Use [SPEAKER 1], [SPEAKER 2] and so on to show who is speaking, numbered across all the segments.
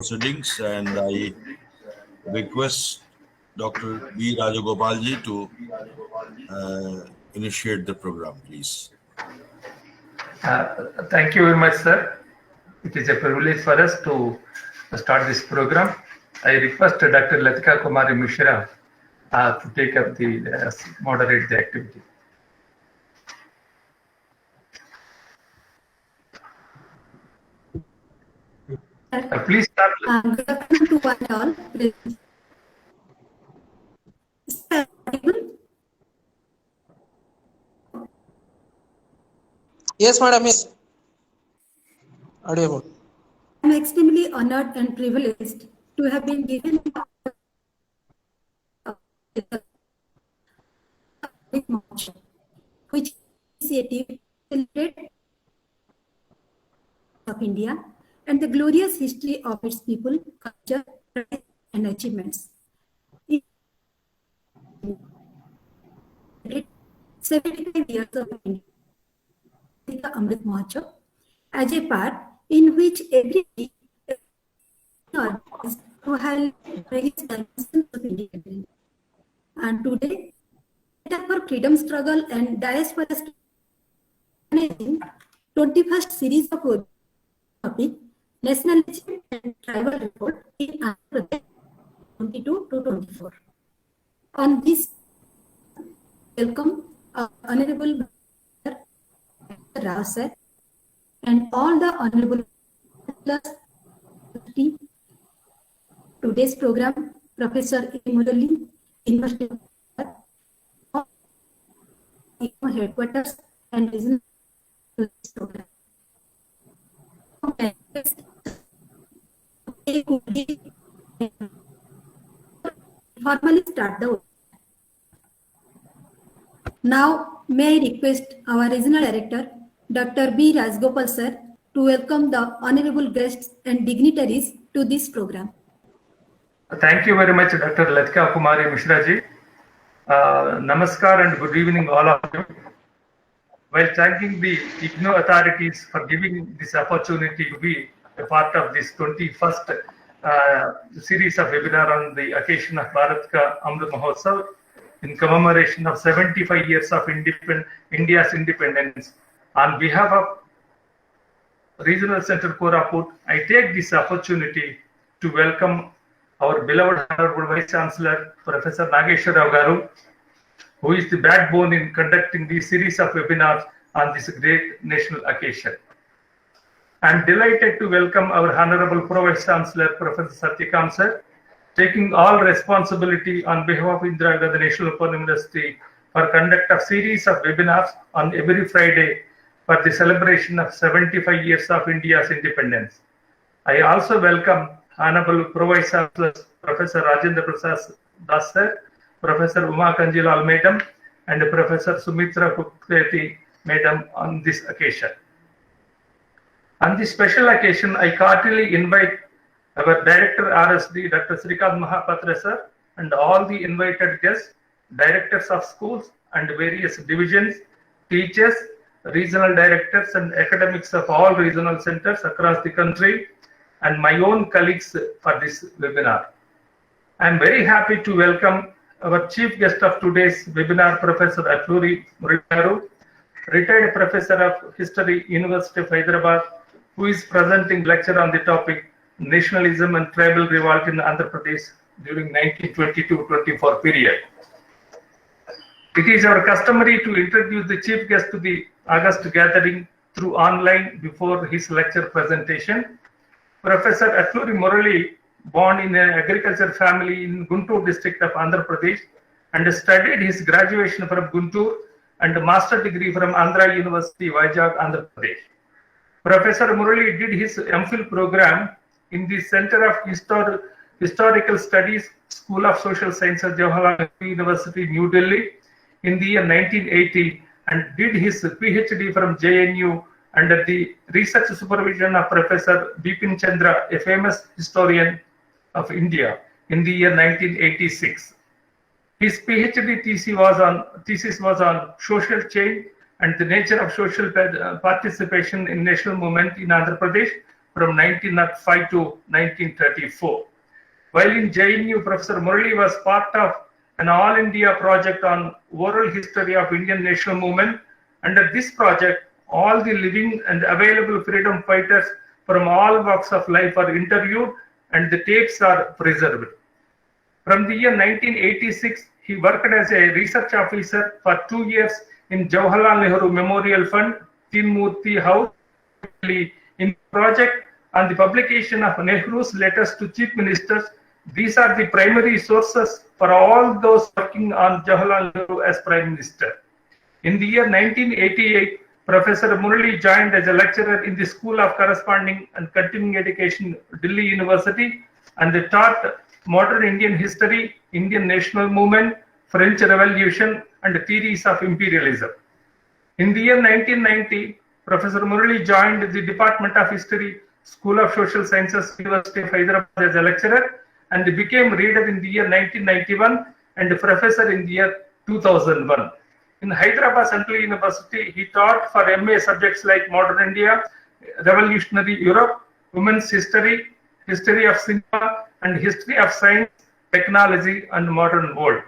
[SPEAKER 1] proceedings, and I request Dr. B. Rajagopalji to initiate the program, please.
[SPEAKER 2] Thank you very much, sir. It is a privilege for us to start this program. I request Dr. Latika Kumari Mishra to take up the moderate the activity. Please start.
[SPEAKER 3] Good afternoon to one all.
[SPEAKER 4] Yes, madam. Yes. Audible.
[SPEAKER 3] I am extremely honored and privileged to have been given which initiative celebrates of India and the glorious history of its people, culture, and achievements. 75 years of India, the Amrit Mahotsav, as a part in which every who has raised the of independence. And today, for freedom struggle and diaspora 21st series of topic, nationalism and tribal report in Andhra Pradesh 22 to 24. On this, welcome Honorable Rao sir and all the Honorable team. Today's program, Professor Murali, University of Headquarters and Regional Program. Formally start the work. Now, may I request our Regional Director, Dr. B. Rajagopal sir, to welcome the honorable guests and dignitaries to this program.
[SPEAKER 2] Thank you very much, Dr. Latika Kumari Mishra ji. Namaskar and good evening, all of you. While thanking the IGNOU authorities for giving this opportunity to be a part of this 21st series of webinar on the occasion of Bharat Ka Amrit Mahotsav in commemoration of 75 years of India's independence. On behalf of Regional Center Koraput, I take this opportunity to welcome our beloved Honorable Vice Chancellor, Professor Nageshwar Rao Garu, who is the backbone in conducting this series of webinars on this great national occasion. I am delighted to welcome our Honorable Pro Vice Chancellor, Professor Satyakam sir, taking all responsibility on behalf of Indira Gandhi National Open University for conduct of series of webinars on every Friday for the celebration of 75 years of India's independence. I also welcome Honorable Pro Vice Chancellor, Professor Rajendra Prasad Das sir, Professor Uma Kanjilal Madam, and Professor Sumitra Kukreti Madam on this occasion. On this special occasion, I cordially invite our Director RSD, Dr. Srikant Mahapatra sir, and all the invited guests, directors of schools and various divisions, teachers, regional directors and academics of all regional centers across the country, and my own colleagues for this webinar. I am very happy to welcome our chief guest of today's webinar, Professor Alluri Murali, retired professor of history, University of Hyderabad, who is presenting lecture on the topic Nationalism and Tribal Revolt in Andhra Pradesh during 1922-24 period. It is our customary to introduce the chief guest to the August gathering through online before his lecture presentation. Professor Alluri Murali, born in an agriculture family in Guntur district of Andhra Pradesh, and studied his graduation from Guntur and a master degree from Andhra University, Vizag, Andhra Pradesh. Professor Murali did his MPhil program in the Center of Historical Studies, School of Social Sciences, Jawaharlal University, New Delhi, in the year 1980, and did his PhD from JNU under the research supervision of Professor Bipin Chandra, a famous historian of India, in the year 1986. His PhD thesis was on social change and the nature of social participation in national movement in Andhra Pradesh from 1905 to 1934. While in JNU, Professor Murali was part of an All India project on oral history of Indian national movement. Under this project, all the living and available freedom fighters from all walks of life are interviewed and the tapes are preserved. From the year 1986, he worked as a research officer for 2 years in Jawaharlal Nehru Memorial Fund, Tinmurti House, in project on the publication of Nehru's letters to chief ministers. These are the primary sources for all those working on Jawaharlal Nehru as Prime Minister. In the year 1988, Professor Murali joined as a lecturer in the School of Corresponding and Continuing Education, Delhi University, and they taught modern Indian history, Indian national movement, French Revolution, and theories of imperialism. In the year 1990, Professor Murali joined the Department of History, School of Social Sciences, University of Hyderabad as a lecturer, and became reader in the year 1991 and professor in the year 2001. In Hyderabad Central University, he taught for MA subjects like Modern India, Revolutionary Europe, Women's History, History of Cinema, and History of Science, Technology, and Modern World.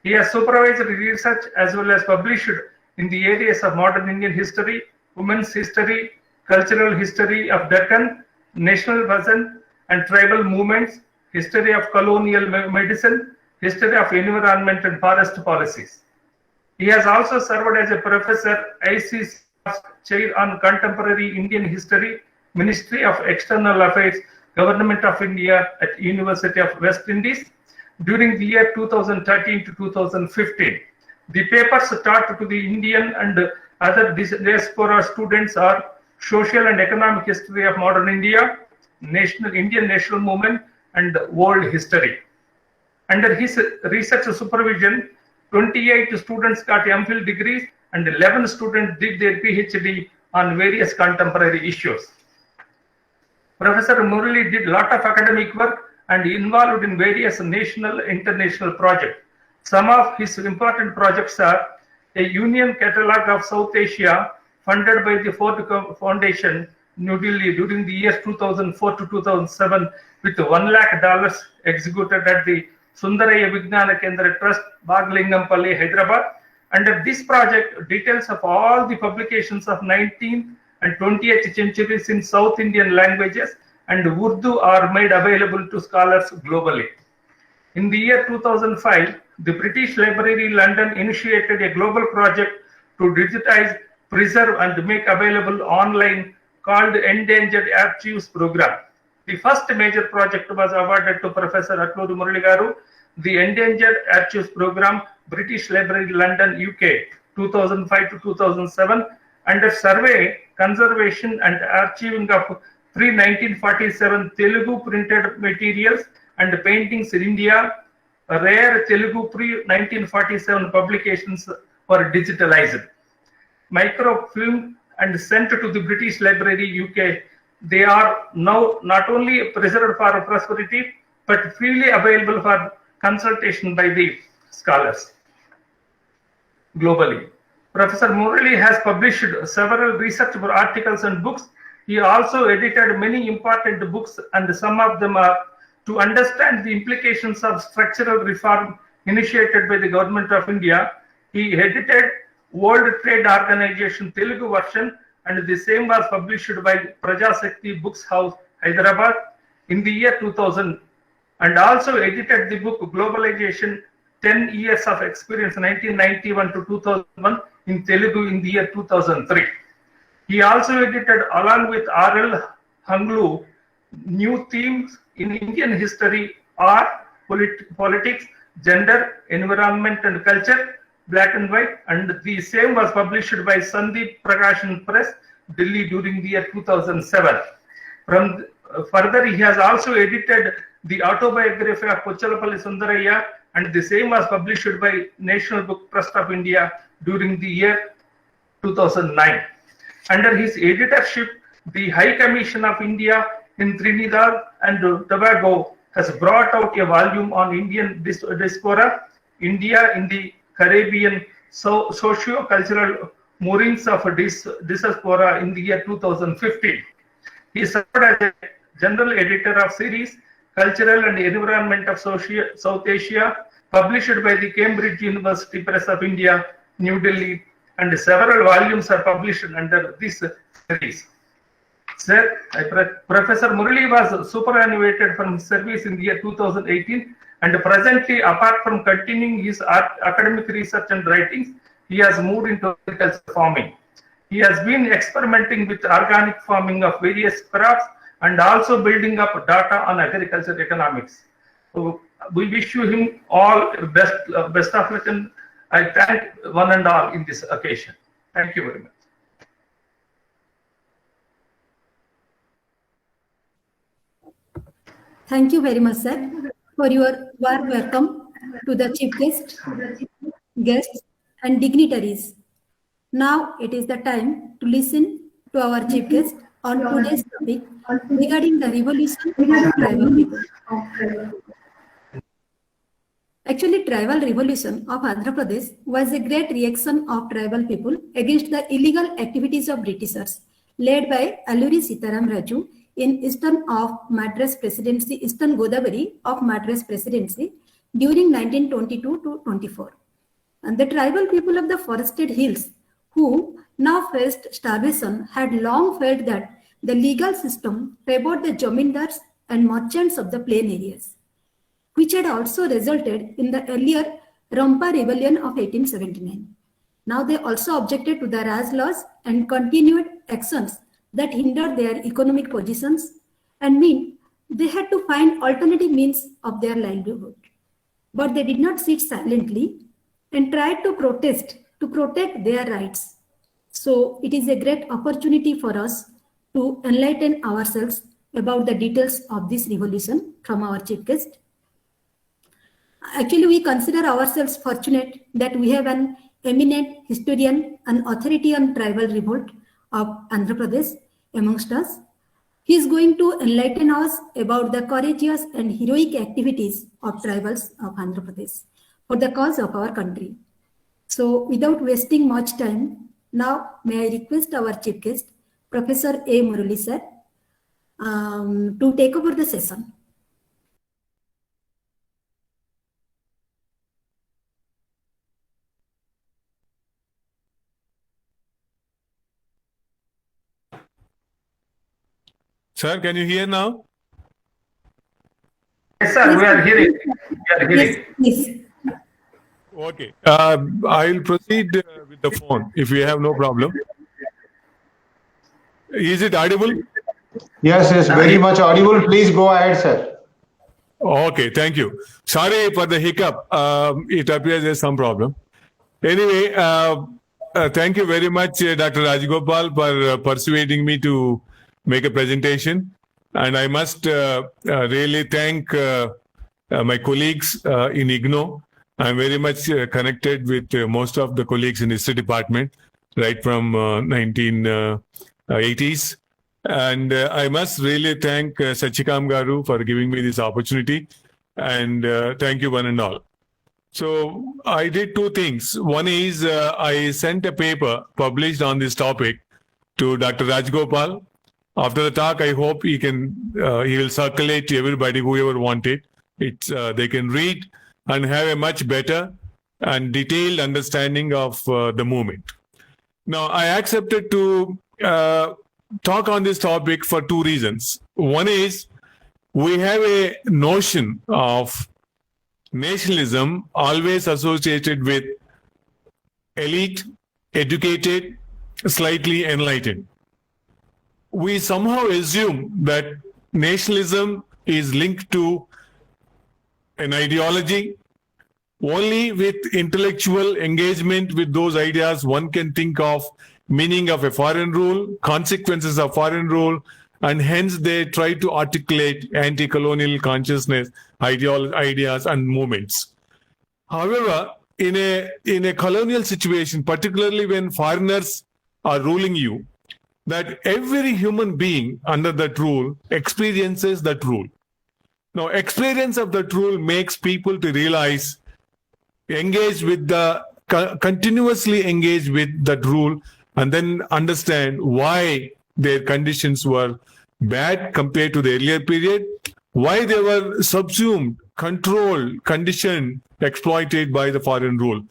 [SPEAKER 2] He has supervised research as well as published in the areas of modern Indian history, women's history, cultural history of Deccan, national peasant and tribal movements, history of colonial medicine, history of environment and forest policies. He has also served as a professor, ICC Chair on Contemporary Indian History, Ministry of External Affairs, Government of India at University of West Indies during the year 2013 to 2015. The papers taught to the Indian and other diaspora students are Social and Economic History of Modern India, Indian National Movement, and World History. Under his research supervision, 28 students got MPhil degrees and 11 students did their PhD on various contemporary issues. Professor Murali did a lot of academic work and involved in various national and international projects. Some of his important projects are a Union Catalogue of South Asia funded by the Ford Foundation, New Delhi during the years 2004 to 2007 with $1 lakh executed at the Sundaraya Vijnana Kendra Trust, Baglingampalli, Hyderabad. Under this project, details of all the publications of 19th and 20th centuries in South Indian languages and Urdu are made available to scholars globally. In the year 2005, the British Library London initiated a global project to digitize, preserve and make available online called Endangered Archives Program. The first major project was awarded to Professor Atluri Murali Garu, the Endangered Archives Program, British Library London, UK, 2005 to 2007, under survey, conservation and archiving of pre-1947 Telugu printed materials and paintings in India. Rare Telugu pre-1947 publications were digitalized. Microfilm and sent to the British Library, UK. They are now not only preserved for prosperity, but freely available for consultation by the scholars globally. Professor Murali has published several research articles and books. He also edited many important books, and some of them are to understand the implications of structural reform initiated by the Government of India. He edited World Trade Organization Telugu version, and the same was published by Prajasakti Books House, Hyderabad in the year 2000, and also edited the book Globalization 10 Years of Experience 1991 to 2001 in Telugu in the year 2003. He also edited along with R.L. Hanglu New Themes in Indian History, Art, Politics, Gender, Environment and Culture, Black and White, and the same was published by Sandeep Prakashan Press, Delhi during the year 2007. Further, he has also edited the autobiography of Pochalapalli Sundaraya, and the same was published by National Book Trust of India during the year 2009. Under his editorship, the High Commission of India in Trinidad and Tobago has brought out a volume on Indian diaspora, India in the Caribbean socio-cultural moorings of diaspora in the year 2015. He served as a general editor of series Cultural and Environment of South Asia, published by the Cambridge University Press of India, New Delhi, and several volumes are published under this series. Sir, Professor Murali was superannuated from his service in the year 2018, and presently, apart from continuing his academic research and writings, he has moved into agriculture farming. He has been experimenting with organic farming of various crops and also building up data on agriculture economics. So we wish you him all best of luck, and I thank one and all in this occasion. Thank you very much.
[SPEAKER 3] Thank you very much, sir, for your warm welcome to the chief guests and dignitaries. Now it is the time to listen to our chief guest on today's topic regarding the revolution of tribal people. Actually, tribal revolution of Andhra Pradesh was a great reaction of tribal people against the illegal activities of Britishers, led by Alluri Sitaram Raju in eastern of Madras Presidency, Eastern Godavari of Madras Presidency during 1922 to 24. And the tribal people of the forested hills, who now faced starvation, had long felt that the legal system favored the jamindars and merchants of the plain areas, which had also resulted in the earlier Rampa Rebellion of 1879. Now they also objected to the Raj laws and continued actions that hindered their economic positions and mean they had to find alternative means of their livelihood. But they did not sit silently and tried to protest to protect their rights. So it is a great opportunity for us to enlighten ourselves about the details of this revolution from our chief guest. Actually, we consider ourselves fortunate that we have an eminent historian and authority on tribal revolt of Andhra Pradesh amongst us. He is going to enlighten us about the courageous and heroic activities of tribals of Andhra Pradesh for the cause of our country. So without wasting much time, now may I request our chief guest, Professor A. Murali sir, to take over the session.
[SPEAKER 4] Sir, can you hear now?
[SPEAKER 2] Yes, sir, we are hearing.
[SPEAKER 3] Yes.
[SPEAKER 4] Okay. I'll proceed with the phone if you have no problem. Is it audible?
[SPEAKER 5] Yes, very much audible. Please go ahead, sir.
[SPEAKER 4] Okay, thank you. Sorry for the hiccup. It appears there's some problem. Anyway, thank you very much, Dr. Rajagopal, for persuading me to make a presentation. And I must really thank my colleagues in IGNO. I'm very much connected with most of the colleagues in history department, right from 1980s. And I must really thank Sachikam Garu for giving me this opportunity. And thank you one and all. So I did two things. One is I sent a paper published on this topic to Dr. Rajagopal. After the talk, I hope he will circulate to everybody, whoever wanted. They can read and have a much better and detailed understanding of the movement. Now, I accepted to talk on this topic for two reasons. One is we have a notion of nationalism always associated with elite, educated, slightly enlightened. We somehow assume that nationalism is linked to an ideology. Only with intellectual engagement with those ideas, one can think of meaning of a foreign rule, consequences of foreign rule, and hence they try to articulate anti-colonial consciousness, ideas and movements. However, in a colonial situation, particularly when foreigners are ruling you, that every human being under that rule experiences that rule. Now, experience of that rule makes people to realize, continuously engage with that rule, and then understand why their conditions were bad compared to the earlier period, why they were subsumed, controlled, conditioned, exploited by the foreign rule.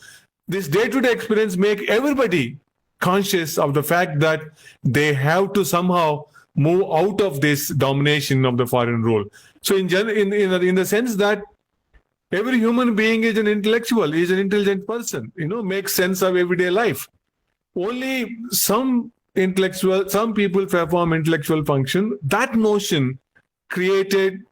[SPEAKER 4] This day-to-day experience make everybody conscious of the fact that they have to somehow move out of this domination of the foreign rule. So in the sense that every human being is an intellectual, is an intelligent person, makes sense of everyday life. Only some people perform intellectual function. That notion created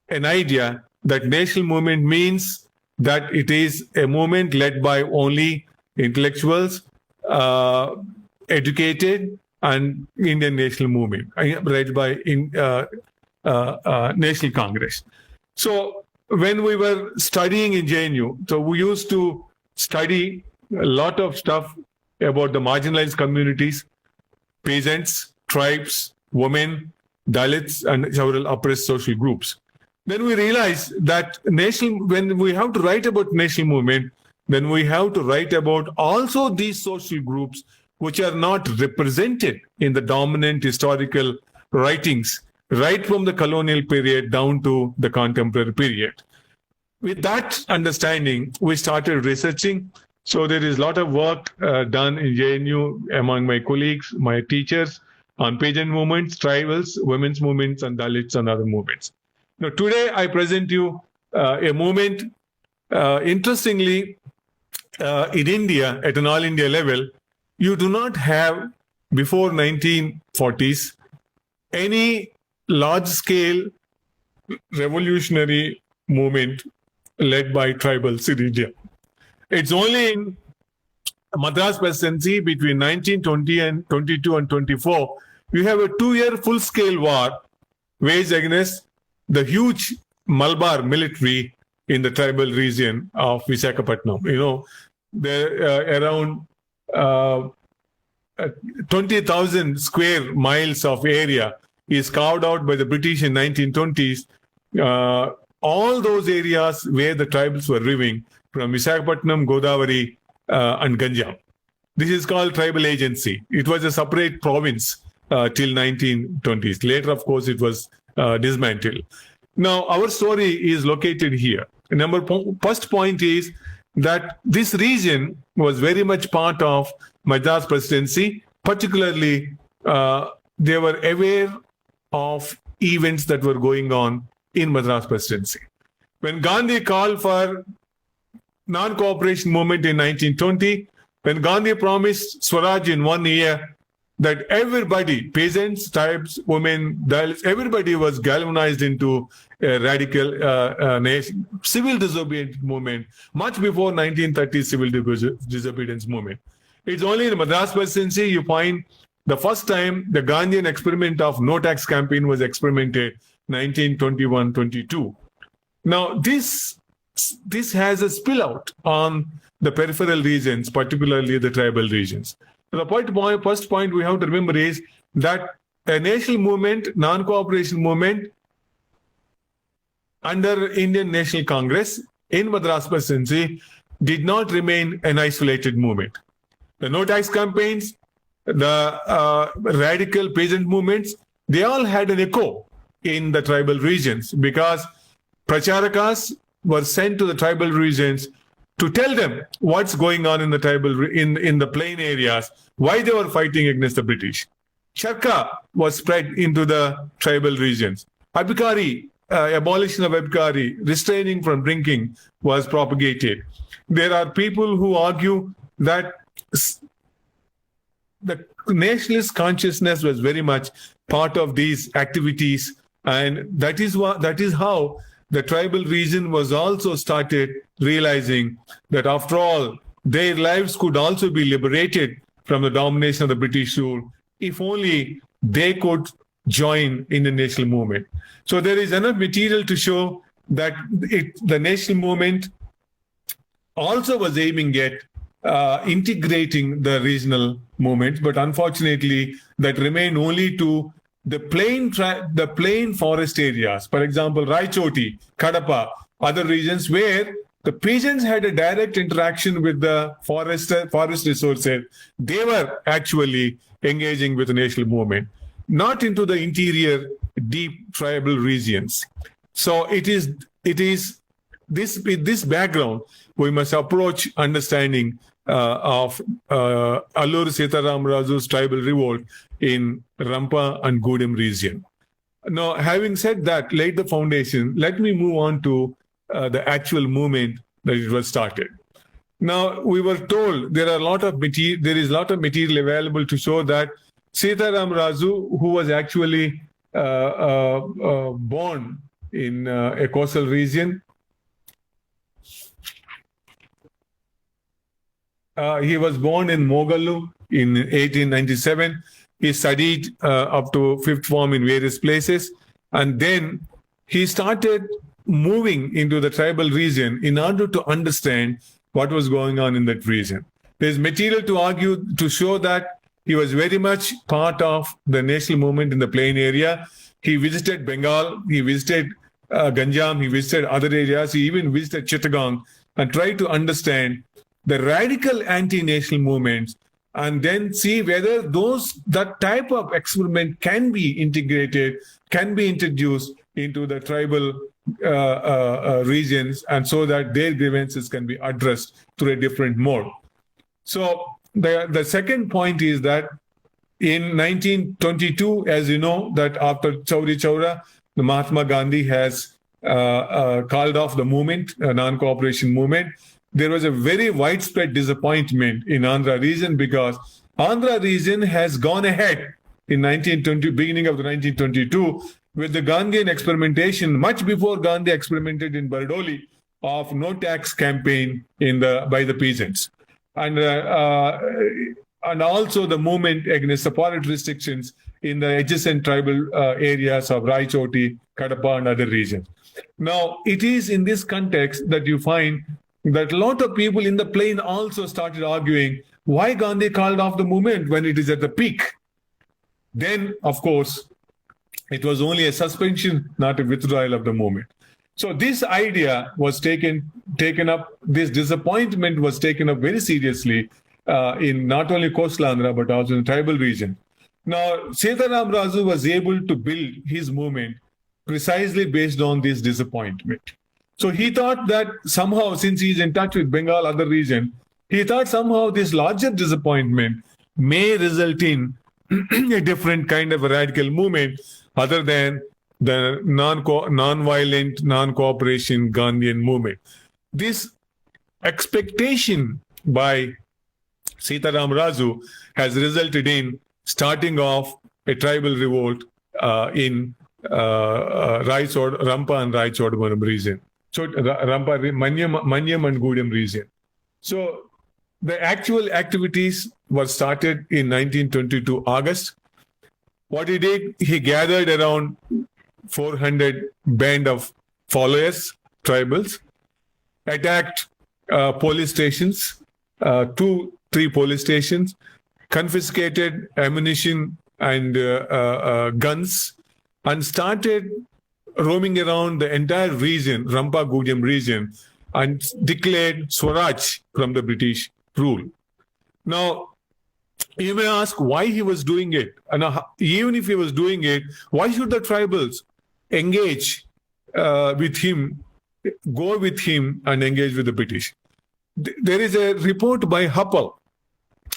[SPEAKER 4] an idea that national movement means that it is a movement led by only intellectuals, educated, and Indian national movement, led by National Congress. So when we were studying in JNU, so we used to study a lot of stuff about the marginalized communities, peasants, tribes, women, Dalits, and several oppressed social groups. Then we realized that when we have to write about national movement, then we have to write about also these social groups which are not represented in the dominant historical writings, right from the colonial period down to the contemporary period. With that understanding, we started researching. So there is a lot of work done in JNU among my colleagues, my teachers, on peasant movements, tribals, women's movements, and Dalits and other movements. Now, today I present you a movement, interestingly, in India, at an all-India level, you do not have, before 1940s, any large-scale revolutionary movement led by tribals in India. It's only in Madras Presidency between 1920 and 22 and 24, you have a 2-year full-scale war waged against the huge Malabar military in the tribal region of Visakhapatnam. There around 20,000 square miles of area is carved out by the British in 1920s. All those areas where the tribals were living, from Visakhapatnam, Godavari, and Ganjam. This is called tribal agency. It was a separate province till 1920s. Later, of course, it was dismantled. Now, our story is located here. First point is that this region was very much part of Madras Presidency. Particularly, they were aware of events that were going on in Madras Presidency. When Gandhi called for non-cooperation movement in 1920, when Gandhi promised Swaraj in 1 year, that everybody, peasants, tribes, women, Dalits, everybody was galvanized into a radical civil disobedience movement, much before 1930 civil disobedience movement. It's only in Madras Presidency you find the first time the Gandhian experiment of no tax campaign was experimented, 1921-22. Now, this has a spill out on the peripheral regions, particularly the tribal regions. The first point we have to remember is that a national movement, non-cooperation movement under Indian National Congress in Madras Presidency did not remain an isolated movement. The no tax campaigns, the radical peasant movements, they all had an echo in the tribal regions because pracharakas were sent to the tribal regions to tell them what's going on in the tribal in the plain areas, why they were fighting against the British. Charka was spread into the tribal regions. Abhikari, abolition of Abhikari, restraining from drinking was propagated. There are people who argue that the nationalist consciousness was very much part of these activities, and that is how the tribal region was also started realizing that after all, their lives could also be liberated from the domination of the British rule if only they could join in the national movement. So there is enough material to show that the national movement also was aiming at integrating the regional movements, but unfortunately that remained only to the plain forest areas. For example, Raichoti, Kadapa, other regions where the peasants had a direct interaction with the forest resources. They were actually engaging with the national movement. not into the interior, deep tribal regions. So it is this, with this background, we must approach understanding of Alluri Sitaram Raju's tribal revolt in Rampa and Gudem region. Now, having said that, laid the foundation, let me move on to the actual movement that it was started. Now, we were told there is a lot of material available to show that Sitaram Raju, who was actually born in a coastal region, he was born in Mogallu in 1897. He studied up to 5th form in various places. And then he started moving into the tribal region in order to understand what was going on in that region. There's material to argue, to show that he was very much part of the national movement in the plain area. He visited Bengal, he visited Ganjam, he visited other areas, he even visited Chittagong and tried to understand the radical anti-national movements and then see whether that type of experiment can be integrated, can be introduced into the tribal regions, and so that their grievances can be addressed through a different mode. So the second point is that in 1922, as you know, that after Chauri Chaura, the Mahatma Gandhi has called off the movement, a non-cooperation movement. There was a very widespread disappointment in Andhra region because Andhra region has gone ahead in beginning of the 1922 with the Gandhian experimentation much before Gandhi experimented in Bardoli of no tax campaign by the peasants, and also the movement against the forest restrictions in the adjacent tribal areas of Raichoti, Kadapa, and other regions. Now, it is in this context that you find that a lot of people in the plain also started arguing why Gandhi called off the movement when it is at the peak. Then, of course, it was only a suspension, not a withdrawal of the movement. So this idea was taken up, this disappointment was taken up very seriously in not only coastal Andhra, but also in the tribal region. Now, Sitaram Raju was able to build his movement precisely based on this disappointment. So he thought that somehow, since he's in touch with Bengal, other region, he thought somehow this larger disappointment may result in a different kind of a radical movement other than the non-violent, non-cooperation Gandhian movement. This expectation by Sitaram Raju has resulted in starting off a tribal revolt in Rampa and Raichodwanam region. So Rampa, Manyam and Gudem region. So the actual activities were started in 1922 August. What he did, he gathered around 400 band of followers, tribals, attacked police stations, 2-3 police stations, confiscated ammunition and guns, and started roaming around the entire region, Rampa Gudem region, and declared Swaraj from the British rule. Now, you may ask why he was doing it. And even if he was doing it, why should the tribals engage with him, go with him and engage with the British? There is a report by Huppel,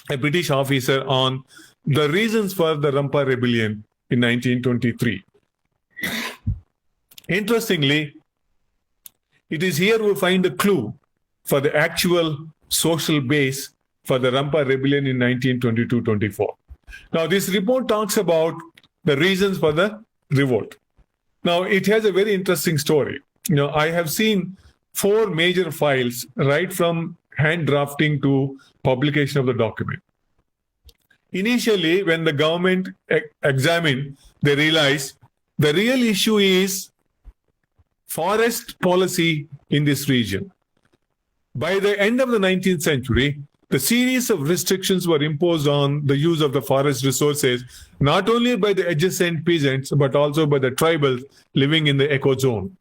[SPEAKER 4] a British officer, on the reasons for the Rampa rebellion in 1923. Interestingly, it is here we find a clue for the actual social base for the Rampa rebellion in 1922-24. Now, this report talks about the reasons for the revolt. Now, it has a very interesting story. I have seen 4 major files right from hand drafting to publication of the document. Initially, when the government examined, they realized the real issue is forest policy in this region. By the end of the 19th century, the series of restrictions were imposed on the use of the forest resources, not only by the adjacent peasants, but also by the tribals living in the ecozone.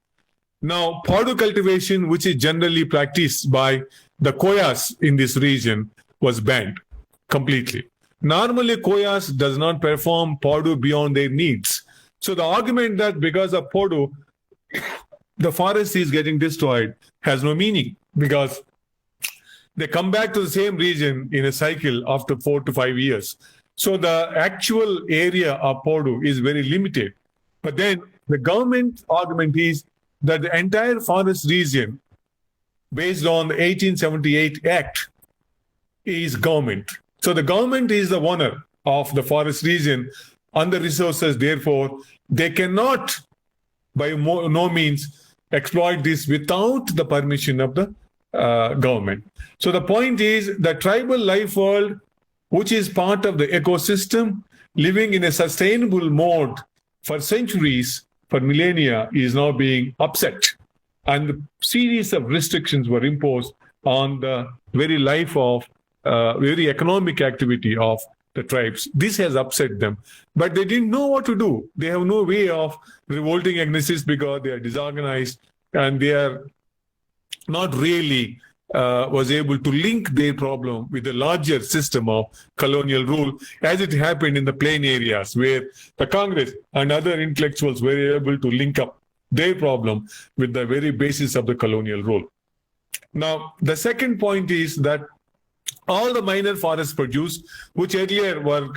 [SPEAKER 4] Now, podu cultivation, which is generally practiced by the Koyas in this region, was banned completely. Normally, Koyas does not perform Podu beyond their needs. So the argument that because of Podu, the forest is getting destroyed has no meaning, because they come back to the same region in a cycle after 4 to 5 years. So the actual area of Podu is very limited. But then the government argument is that the entire forest region, based on the 1878 Act, is government. So the government is the owner of the forest region and the resources. Therefore, they cannot, by no means, exploit this without the permission of the government. So the point is the tribal life world, which is part of the ecosystem, living in a sustainable mode for centuries, for millennia, is now being upset. And a series of restrictions were imposed on the very life of, very economic activity of the tribes. This has upset them. But they didn't know what to do. They have no way of revolting against this because they are disorganized and they are not really was able to link their problem with the larger system of colonial rule, as it happened in the plain areas where the Congress and other intellectuals were able to link up their problem with the very basis of the colonial rule. Now, the second point is that all the minor forest produce, which earlier was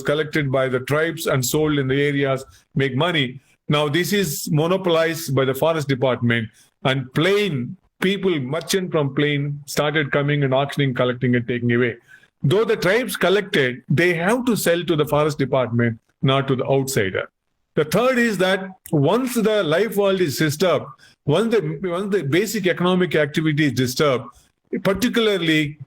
[SPEAKER 4] collected by the tribes and sold in the areas, make money. Now, this is monopolized by the forest department, and plain people, merchant from plain, started coming and auctioning, collecting and taking away. Though the tribes collected, they have to sell to the forest department, not to the outsider. The third is that once the life world is disturbed, once the basic economic activity is disturbed, particularly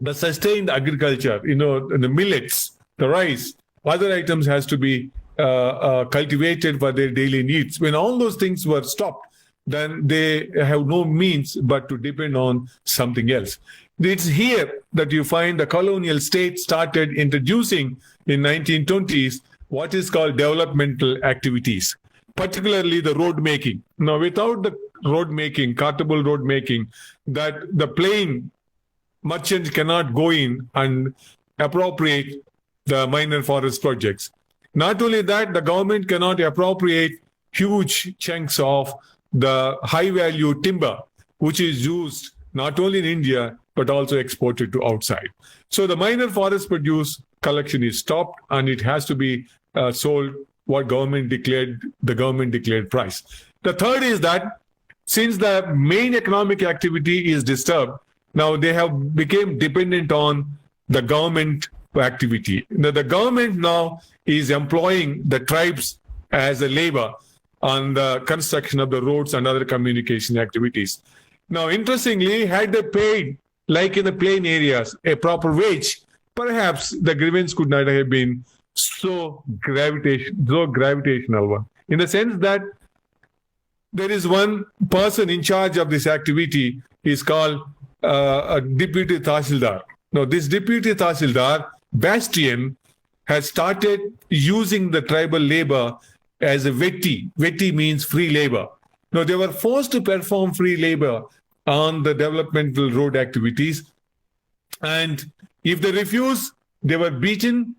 [SPEAKER 4] the sustained agriculture, the millets, the rice, other items has to be cultivated for their daily needs. When all those things were stopped, then they have no means but to depend on something else. It's here that you find the colonial state started introducing in 1920s what is called developmental activities, particularly the road making. Now, without the road making, cartable road making, that the plain merchant cannot go in and appropriate the minor forest projects. Not only that, the government cannot appropriate huge chunks of the high-value timber, which is used not only in India, but also exported to outside. So the minor forest produce collection is stopped, and it has to be sold what the government declared price. The third is that since the main economic activity is disturbed, now they have become dependent on the government activity. Now, the government now is employing the tribes as a labor on the construction of the roads and other communication activities. Now, interestingly, had they paid, like in the plain areas, a proper wage, perhaps the grievance could not have been so gravitational one. In the sense that there is one person in charge of this activity is called a deputy tahsildar. Now, this deputy tahsildar, Bastian, has started using the tribal labor as a vetti. Vetti means free labor. Now, they were forced to perform free labor on the developmental road activities. And if they refuse, they were beaten.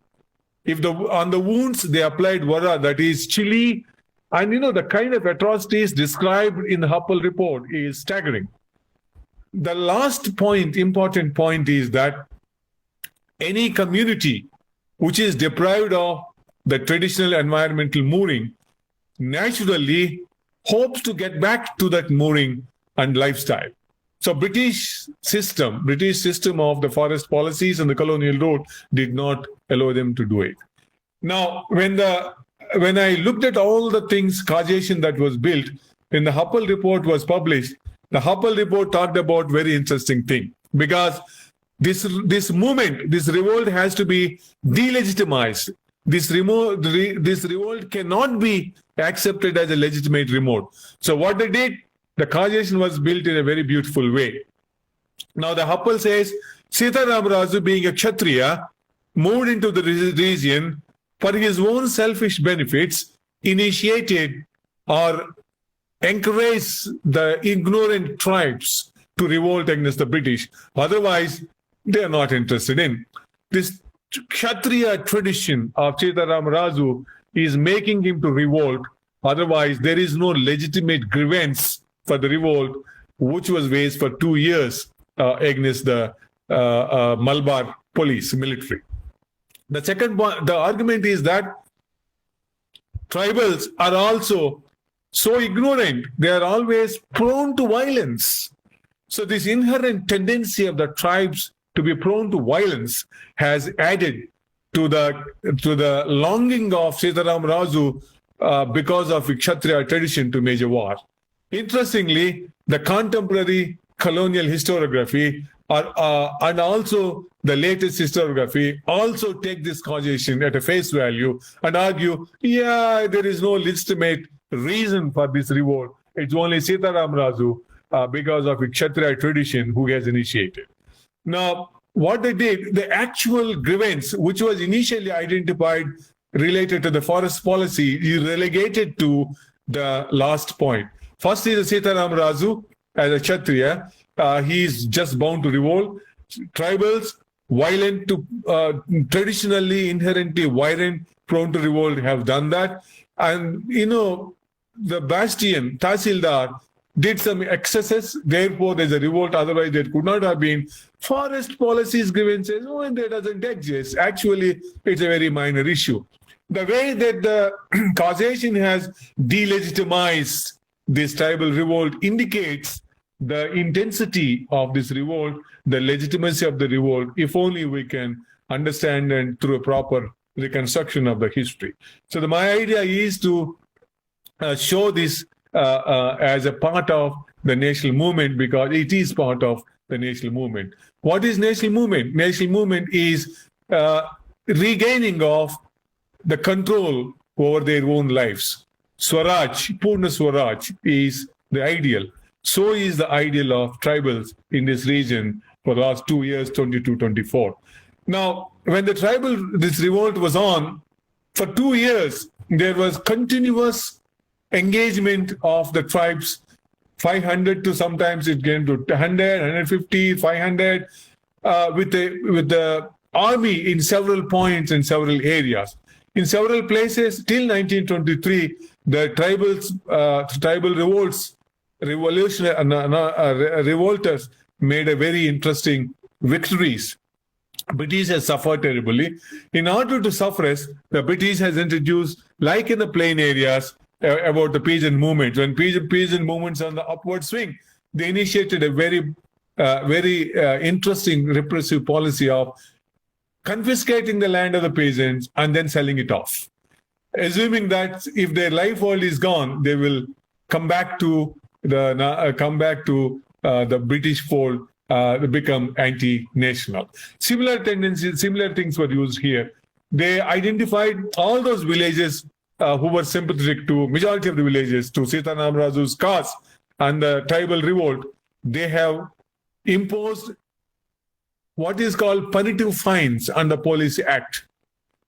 [SPEAKER 4] On the wounds, they applied vara, that is chili. And the kind of atrocities described in the Huppel report is staggering. The last important point is that any community which is deprived of the traditional environmental mooring naturally hopes to get back to that mooring and lifestyle. So British system of the forest policies and the colonial road did not allow them to do it. Now, when I looked at all the things, causation that was built, when the Huppel report was published, the Huppel report talked about very interesting thing, because this movement, this revolt has to be delegitimized. This revolt cannot be accepted as a legitimate revolt. So what they did, the causation was built in a very beautiful way. Now the Huppel says, Sitaram Raju, being a Kshatriya, moved into the region for his own selfish benefits, initiated or encouraged the ignorant tribes to revolt against the British. Otherwise, they are not interested in. This Kshatriya tradition of Sitaram Raju is making him to revolt. Otherwise, there is no legitimate grievance for the revolt, which was waged for 2 years against the Malabar police military. The second point, the argument is that tribals are also so ignorant; they are always prone to violence. So this inherent tendency of the tribes to be prone to violence has added to the longing of Sitaram Raju because of Kshatriya tradition to wage a war. Interestingly, the contemporary colonial historiography and also the latest historiography also take this causation at a face value and argue, yeah, there is no legitimate reason for this revolt. It's only Sitaram Raju because of Kshatriya tradition who has initiated. Now, what they did, the actual grievance, which was initially identified related to the forest policy, is relegated to the last point. First is Sitaram Raju as a Kshatriya. He is just bound to revolt. Tribals, violent to traditionally inherently violent, prone to revolt, have done that. And the Bastion, Tahsildar, did some excesses, therefore there's a revolt, otherwise there could not have been. Forest policies grievances, that doesn't exist. Actually, it's a very minor issue. The way that the causation has delegitimized this tribal revolt indicates the intensity of this revolt, the legitimacy of the revolt, if only we can understand and through a proper reconstruction of the history. So my idea is to show this as a part of the national movement, because it is part of the national movement. What is national movement? National movement is regaining of the control over their own lives. Swaraj, Purna Swaraj is the ideal. So is the ideal of tribals in this region for the last 2 years, 22-24. Now, when this revolt was on, for 2 years, there was continuous engagement of the tribes, 500 to sometimes it came to 100, 150, 500, with the army in several points in several areas. In several places, till 1923, the tribal revolters made a very interesting victories. British has suffered terribly. In order to suppress, the British has introduced, like in the plain areas, about the peasant movement. When peasant movements on the upward swing, they initiated a very interesting repressive policy of confiscating the land of the peasants and then selling it off, assuming that if their life world is gone, they will come back to the British fold, become anti-national. Similar tendencies, similar things were used here. They identified all those villages who were sympathetic to, majority of the villages, to Sitaram Raju's cause and the tribal revolt. They have imposed what is called punitive fines on the Police Act.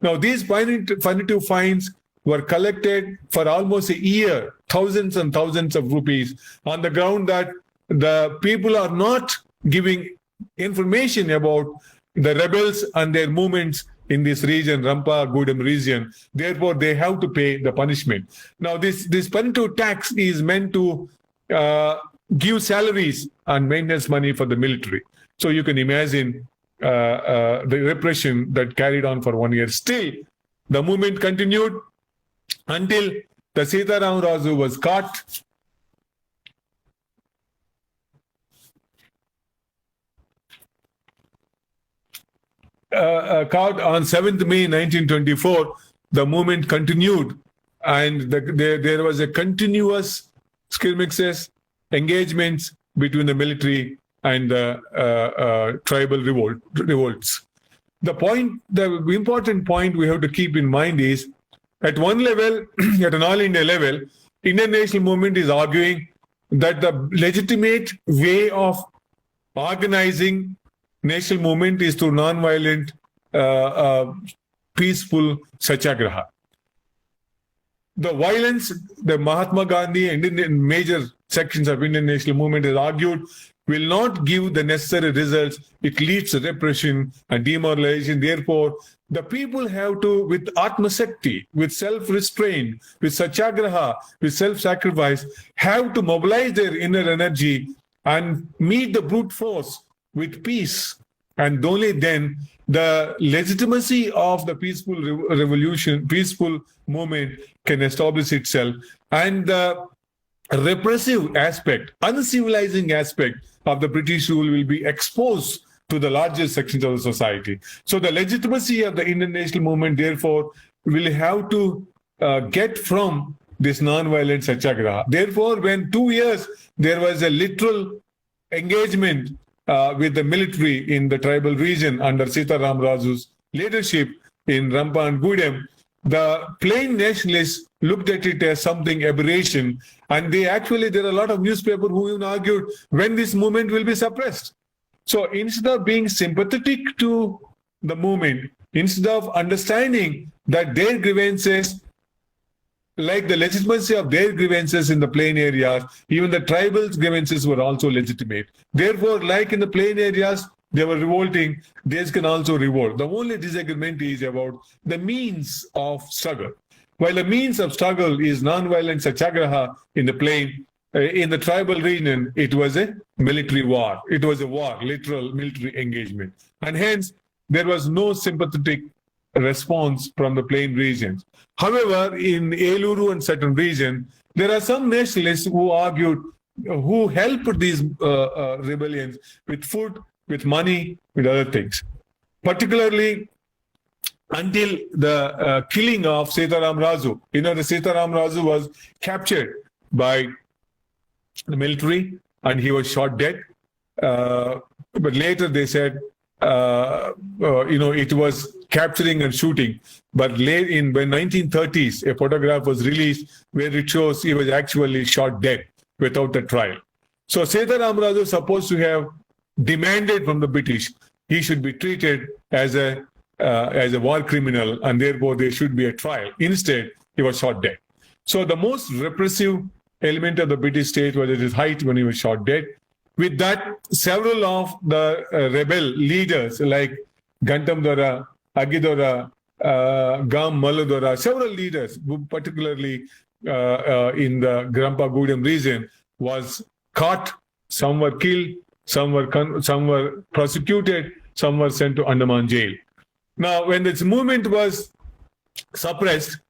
[SPEAKER 4] Now, these punitive fines were collected for almost a year, thousands and thousands of rupees, on the ground that the people are not giving information about the rebels and their movements in this region, Rampa Gudem region. Therefore, they have to pay the punishment. Now, this punitive tax is meant to give salaries and maintenance money for the military. So you can imagine the repression that carried on for 1 year. Still, the movement continued until the Sitaram Raju was caught. Caught on 7th May 1924, the movement continued, and there was a continuous skirmishes, engagements between the military and the tribal revolts. The important point we have to keep in mind is, at one level, at an all India level, Indian national movement is arguing that the legitimate way of organizing national movement is through non-violent, peaceful satyagraha. The violence, the Mahatma Gandhi and Indian major sections of Indian national movement has argued will not give the necessary results. It leads to repression and demoralization. Therefore, the people have to, with atmasakti, with self-restraint, with satyagraha, with self-sacrifice, have to mobilize their inner energy and meet the brute force with peace. And only then the legitimacy of the peaceful revolution, peaceful movement can establish itself. And the repressive aspect, uncivilizing aspect of the British rule will be exposed to the largest sections of the society. So the legitimacy of the Indian national movement, therefore, will have to get from this non-violent satyagraha. Therefore, when 2 years there was a literal engagement with the military in the tribal region under Sitaram Raju's leadership in Rampa and Gudem, the plain nationalists looked at it as something aberration, and there are a lot of newspapers who even argued when this movement will be suppressed. So instead of being sympathetic to the movement, instead of understanding that their grievances, like the legitimacy of their grievances in the plain areas, even the tribal grievances were also legitimate. Therefore, like in the plain areas, they were revolting, these can also revolt. The only disagreement is about the means of struggle. While the means of struggle is non-violent satyagraha in the plain, in the tribal region, it was a military war. It was a war, literal military engagement. And hence, there was no sympathetic response from the plain regions. However, in Eluru and certain regions, there are some nationalists who argued, who helped these rebellions with food, with money, with other things. Particularly until the killing of Sitaram Raju. The Sitaram Raju was captured by the military and he was shot dead. But later they said, it was capturing and shooting. But late in the 1930s, a photograph was released where it shows he was actually shot dead without a trial. So Sitaram Raju is supposed to have demanded from the British he should be treated as a war criminal, and therefore there should be a trial. Instead, he was shot dead. So the most repressive element of the British state was at its height when he was shot dead. With that, several of the rebel leaders like Gantam Dora, Agidora, Gam Maludora, several leaders, particularly in the Grampa Gudem region, was caught. Some were killed, some were prosecuted, some were sent to Andaman jail. Now, when this movement was suppressed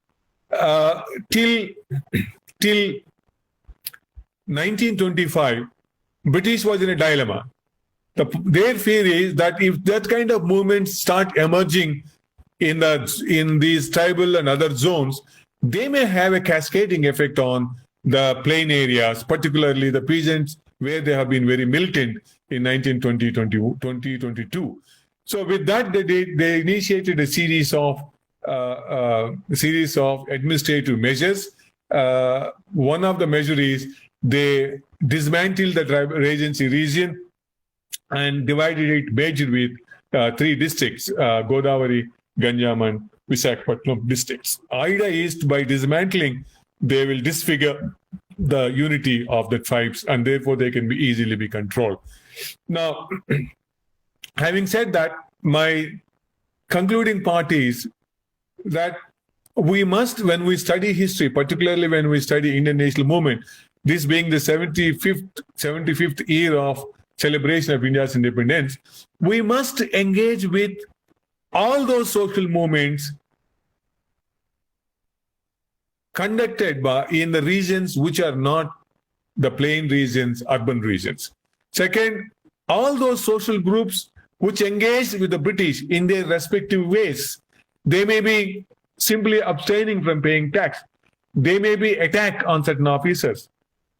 [SPEAKER 4] till 1925, British was in a dilemma. Their fear is that if that kind of movements start emerging in these tribal and other zones, they may have a cascading effect on the plain areas, particularly the peasants, where they have been very militant in 2022. So with that, they initiated a series of administrative measures. One of the measures is they dismantled the tribal regency region and divided it major with 3 districts, Godavari, Ganjam and Visakhapatnam districts. Idea is by dismantling, they will disfigure the unity of the tribes and therefore they can be easily be controlled. Now, having said that, my concluding part is that we must, when we study history, particularly when we study Indian national movement, this being the 75th year of celebration of India's independence, we must engage with all those social movements conducted in the regions which are not the plain regions, urban regions. Second, all those social groups which engage with the British in their respective ways. They may be simply abstaining from paying tax. They may be attack on certain officers.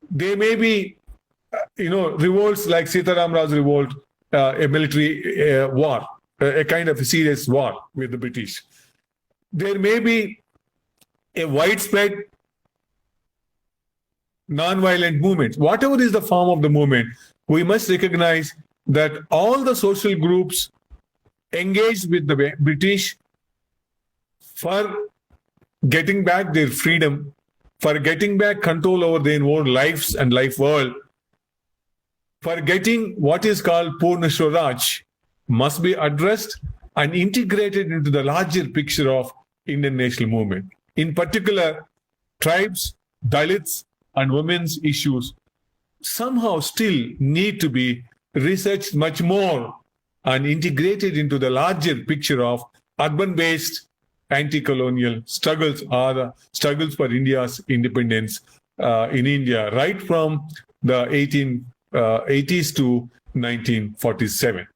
[SPEAKER 4] They may be, revolts like Sitaram Raj revolt, a military war, a kind of a serious war with the British. There may be a widespread non-violent movement. Whatever is the form of the movement, we must recognize that all the social groups engaged with the British for getting back their freedom, for getting back control over their own lives and life world, for getting what is called Purna Swaraj, must be addressed and integrated into the larger picture of Indian national movement. In particular, tribes, Dalits, and women's issues somehow still need to be researched much more and integrated into the larger picture of urban-based anti-colonial struggles or struggles for India's independence in India, right from the 1880s to 1947.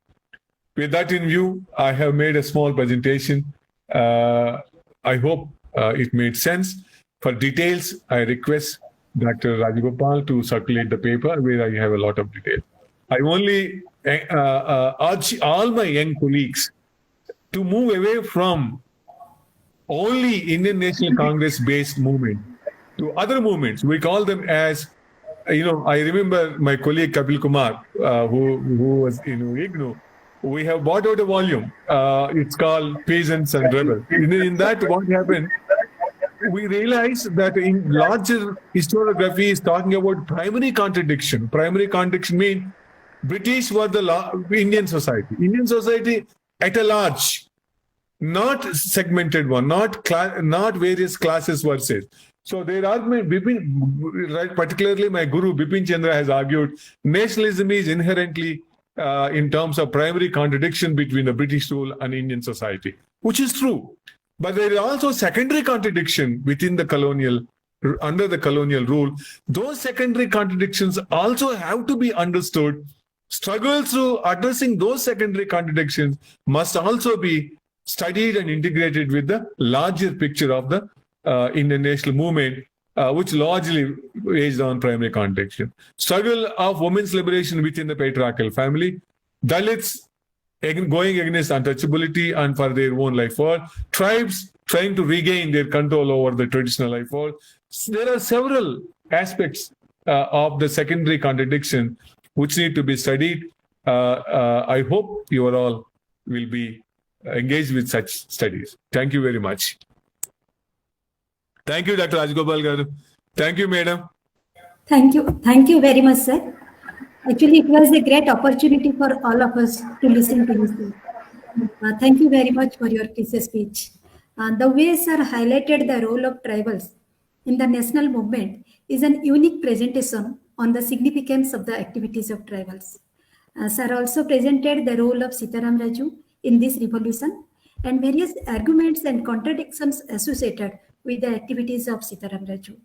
[SPEAKER 4] With that in view, I have made a small presentation. I hope it made sense. For details, I request Dr. Rajagopal to circulate the paper where I have a lot of detail. I only urge all my young colleagues to move away from only Indian National Congress based movement to other movements. We call them as, I remember my colleague Kapil Kumar, who was in IGNOU. We have bought out a volume. It's called Peasants and Rebels. In that, what happened? We realized that in larger historiography is talking about primary contradiction. Primary contradiction means British were the Indian society. Indian society at a large, not segmented one, not various classes versus. So their argument, particularly my guru Bipin Chandra has argued, nationalism is inherently in terms of primary contradiction between the British rule and Indian society, which is true. But there is also secondary contradiction within the under the colonial rule. Those secondary contradictions also have to be understood. Struggles to addressing those secondary contradictions must also be studied and integrated with the larger picture of the Indian national movement, which largely based on primary contradiction. Struggle of women's liberation within the patriarchal family, Dalits going against untouchability and for their own life world, tribes trying to regain their control over the traditional life world. There are several aspects of the secondary contradiction which need to be studied. I hope you all will be engaged with such studies. Thank you very much. Thank you, Dr. Rajagopal Garu. Thank you, Madam.
[SPEAKER 3] Thank you. Thank you very much, sir. Actually, it was a great opportunity for all of us to listen to you, sir. Thank you very much for your precious speech. The way sir highlighted the role of tribals in the national movement is an unique presentation on the significance of the activities of tribals. Sir also presented the role of Sitaram Raju in this revolution and various arguments and contradictions associated with the activities of Sitaram Raju.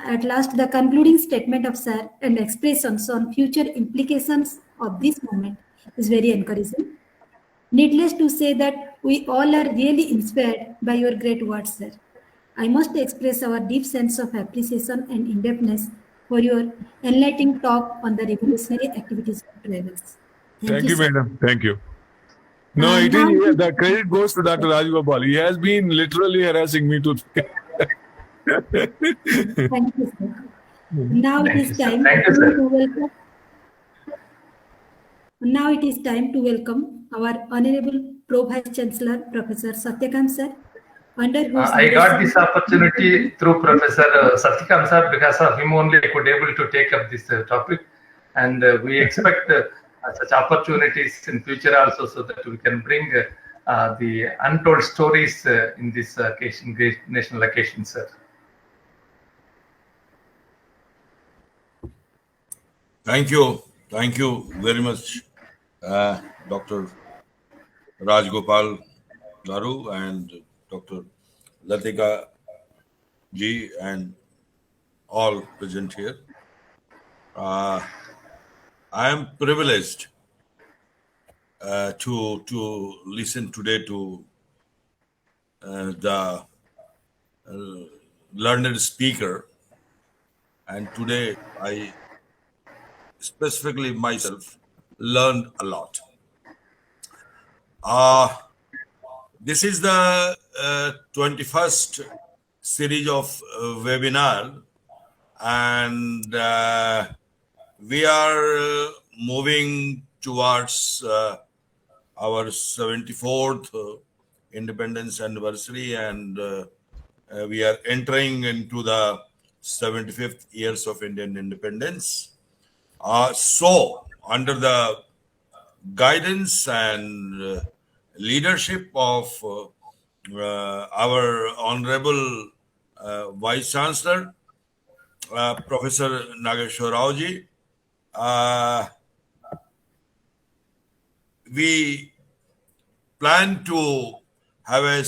[SPEAKER 3] At last, the concluding statement of Sir and expressions on future implications of this movement is very encouraging. Needless to say that we all are really inspired by your great words, sir. I must express our deep sense of appreciation and in-depthness for your enlightening talk on the revolutionary activities of tribals.
[SPEAKER 4] Thank you,
[SPEAKER 3] sir.
[SPEAKER 4] Madam. Thank you. No, the credit goes to Dr. Rajagopal. He has been literally harassing me to.
[SPEAKER 3] Thank you, sir. Now it is time to welcome our Honorable Pro Vice Chancellor, Professor Satyakant sir.
[SPEAKER 2] I got this opportunity through Professor Satyakant sir. Because of him only I could able to take up this topic, and we expect such opportunities in future also, so that we can bring the untold stories in this occasion, great national occasion, sir.
[SPEAKER 1] Thank you very much, Dr. Rajagopal Garu and Dr. Latika ji and all present here. I am privileged to listen today to the learned speaker, and today I specifically myself learned a lot. This is the 21st series of webinar, and we are moving towards our 74th independence anniversary, and we are entering into the 75th years of Indian independence. So, under the guidance and leadership of our Honorable Vice Chancellor, Professor Nageshwar Rao ji, we plan to have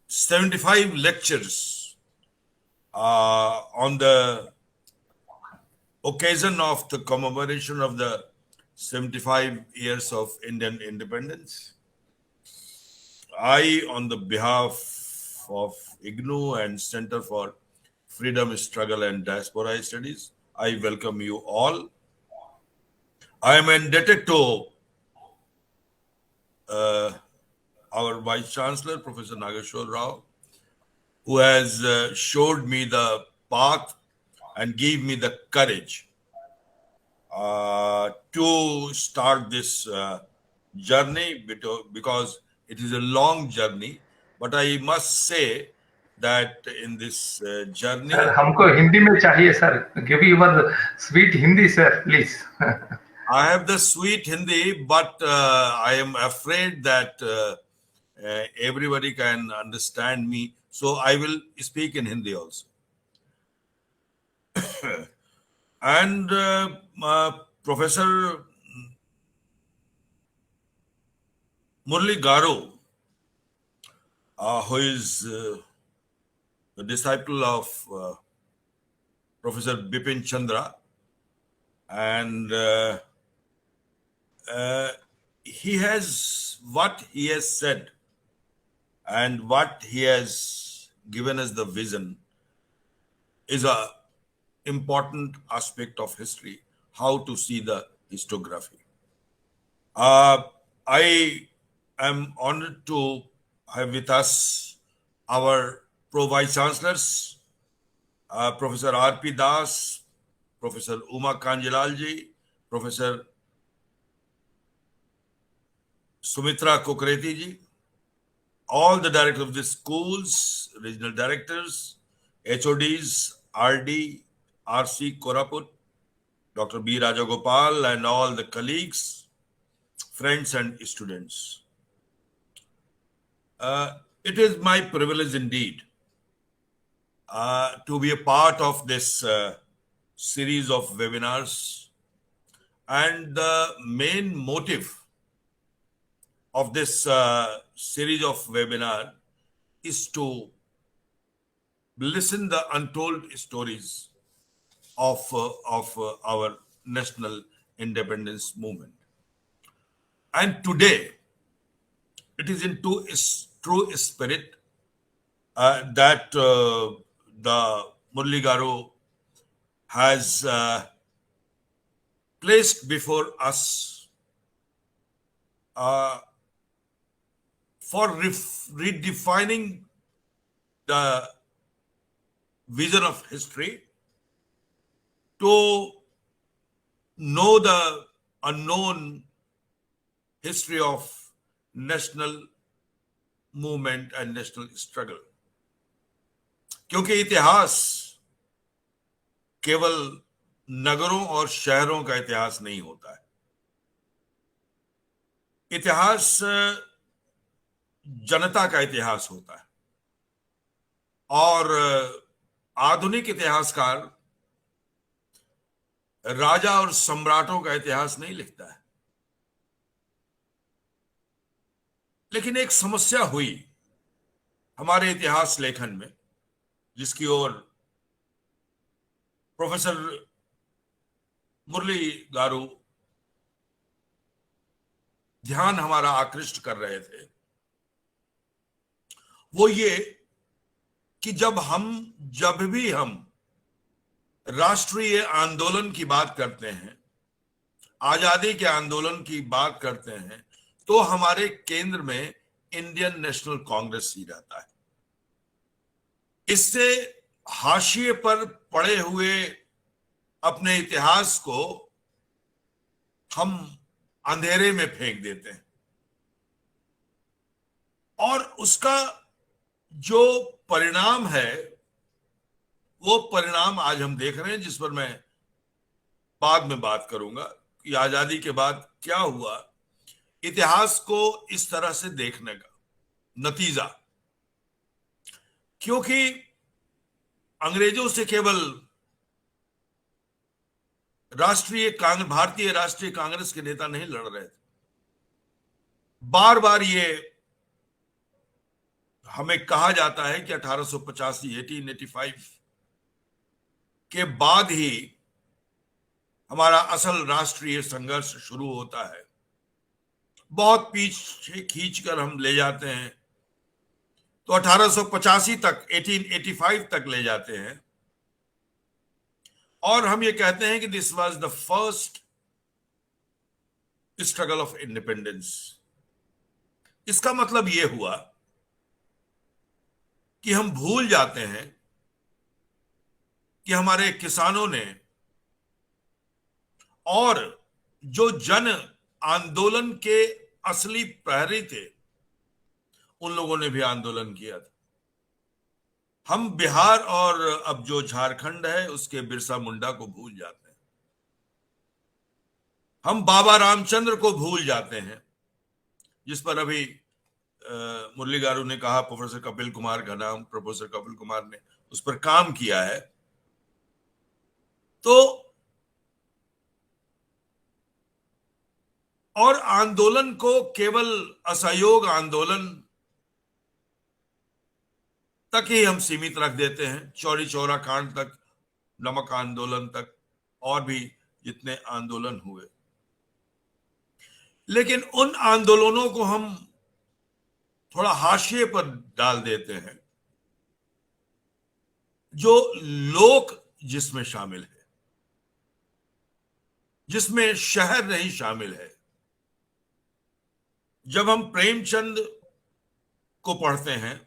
[SPEAKER 1] 75 lectures on the occasion of the commemoration of the 75 years of Indian independence. I, on the behalf of IGNOU and Center for Freedom Struggle and Diaspora Studies, I welcome you all. I am indebted to our Vice Chancellor, Professor Nageshwar Rao, who has showed me the path and gave me the courage to start this journey, because it is a long journey. But I must say that in this journey,
[SPEAKER 2] sir हमको हिंदी में चाहिए sir. Give your sweet Hindi, sir, please.
[SPEAKER 1] I have the sweet Hindi, but I am afraid that everybody can understand me. So I will speak in Hindi also. And Professor Murli Garu, who is the disciple of Professor Bipin Chandra, and he has what he has said and what he has given us the vision is a important aspect of history, how to see the historiography. I am honored to have with us our Pro Vice Chancellors, Professor R.P. Das, Professor Uma Kanjilalji, Professor Sumitra Kukreti ji, all the directors of the schools, regional directors, HODs, RD, RC Koraput, Dr. B. Rajagopal, and all the colleagues, friends and students. It is my privilege indeed to be a part of this series of webinars, and the main motive of this series of webinar is to listen the untold stories of our national independence movement. And today, it is in true spirit that the Murli Garu has placed before us for redefining the vision of history, to know the unknown history of national movement and national struggle. क्योंकि इतिहास केवल नगरों और शहरों का इतिहास नहीं होता है. इतिहास जनता का इतिहास होता है, और आधुनिक इतिहासकार राजा और सम्राटों का इतिहास नहीं लिखता है. लेकिन एक समस्या हुई हमारे इतिहास लेखन में, जिसकी ओर प्रोफेसर मुरली गारू ध्यान हमारा आकृष्ट कर रहे थे. वो ये कि जब भी हम राष्ट्रीय आंदोलन की बात करते हैं, आजादी के आंदोलन की बात करते हैं, तो हमारे केंद्र में इंडियन नेशनल कांग्रेस ही रहता है. इससे हाशिए पर पड़े हुए अपने इतिहास को हम अंधेरे में फेंक देते हैं, और उसका जो परिणाम है वो परिणाम आज हम देख रहे हैं, जिस पर मैं बाद में बात करूंगा कि आजादी के बाद क्या हुआ। इतिहास को इस तरह से देखने का नतीजा, क्योंकि अंग्रेजों से केवल भारतीय राष्ट्रीय कांग्रेस के नेता नहीं लड़ रहे थे, बार बार ये हमें कहा जाता है कि 1885 के बाद ही हमारा असल राष्ट्रीय संघर्ष शुरू होता है। बहुत पीछे खींचकर हम ले जाते हैं तो 1885 तक, 1885 तक ले जाते हैं, और हम ये कहते हैं कि this was the first struggle of independence. इसका मतलब ये हुआ कि हम भूल जाते हैं कि हमारे किसानों ने और जो जन आंदोलन के असली प्रहरी थे, उन लोगों ने भी आंदोलन किया था। हम बिहार और अब जो झारखंड है उसके बिरसा मुंडा को भूल जाते हैं, हम बाबा रामचंद्र को भूल जाते हैं, जिस पर अभी मुरली गारू ने कहा, प्रोफेसर कपिल कुमार का नाम, प्रोफेसर कपिल कुमार ने उस पर काम किया है। तो और आंदोलन को केवल असहयोग आंदोलन तक ही हम सीमित रख देते हैं, चौरी चौरा कांड तक, नमक आंदोलन तक, और भी जितने आंदोलन हुए। लेकिन उन आंदोलनों को हम थोड़ा हाशिए पर डाल देते हैं जो लोक जिसमें शामिल है, जिसमें शहर नहीं शामिल है। जब हम प्रेमचंद को पढ़ते हैं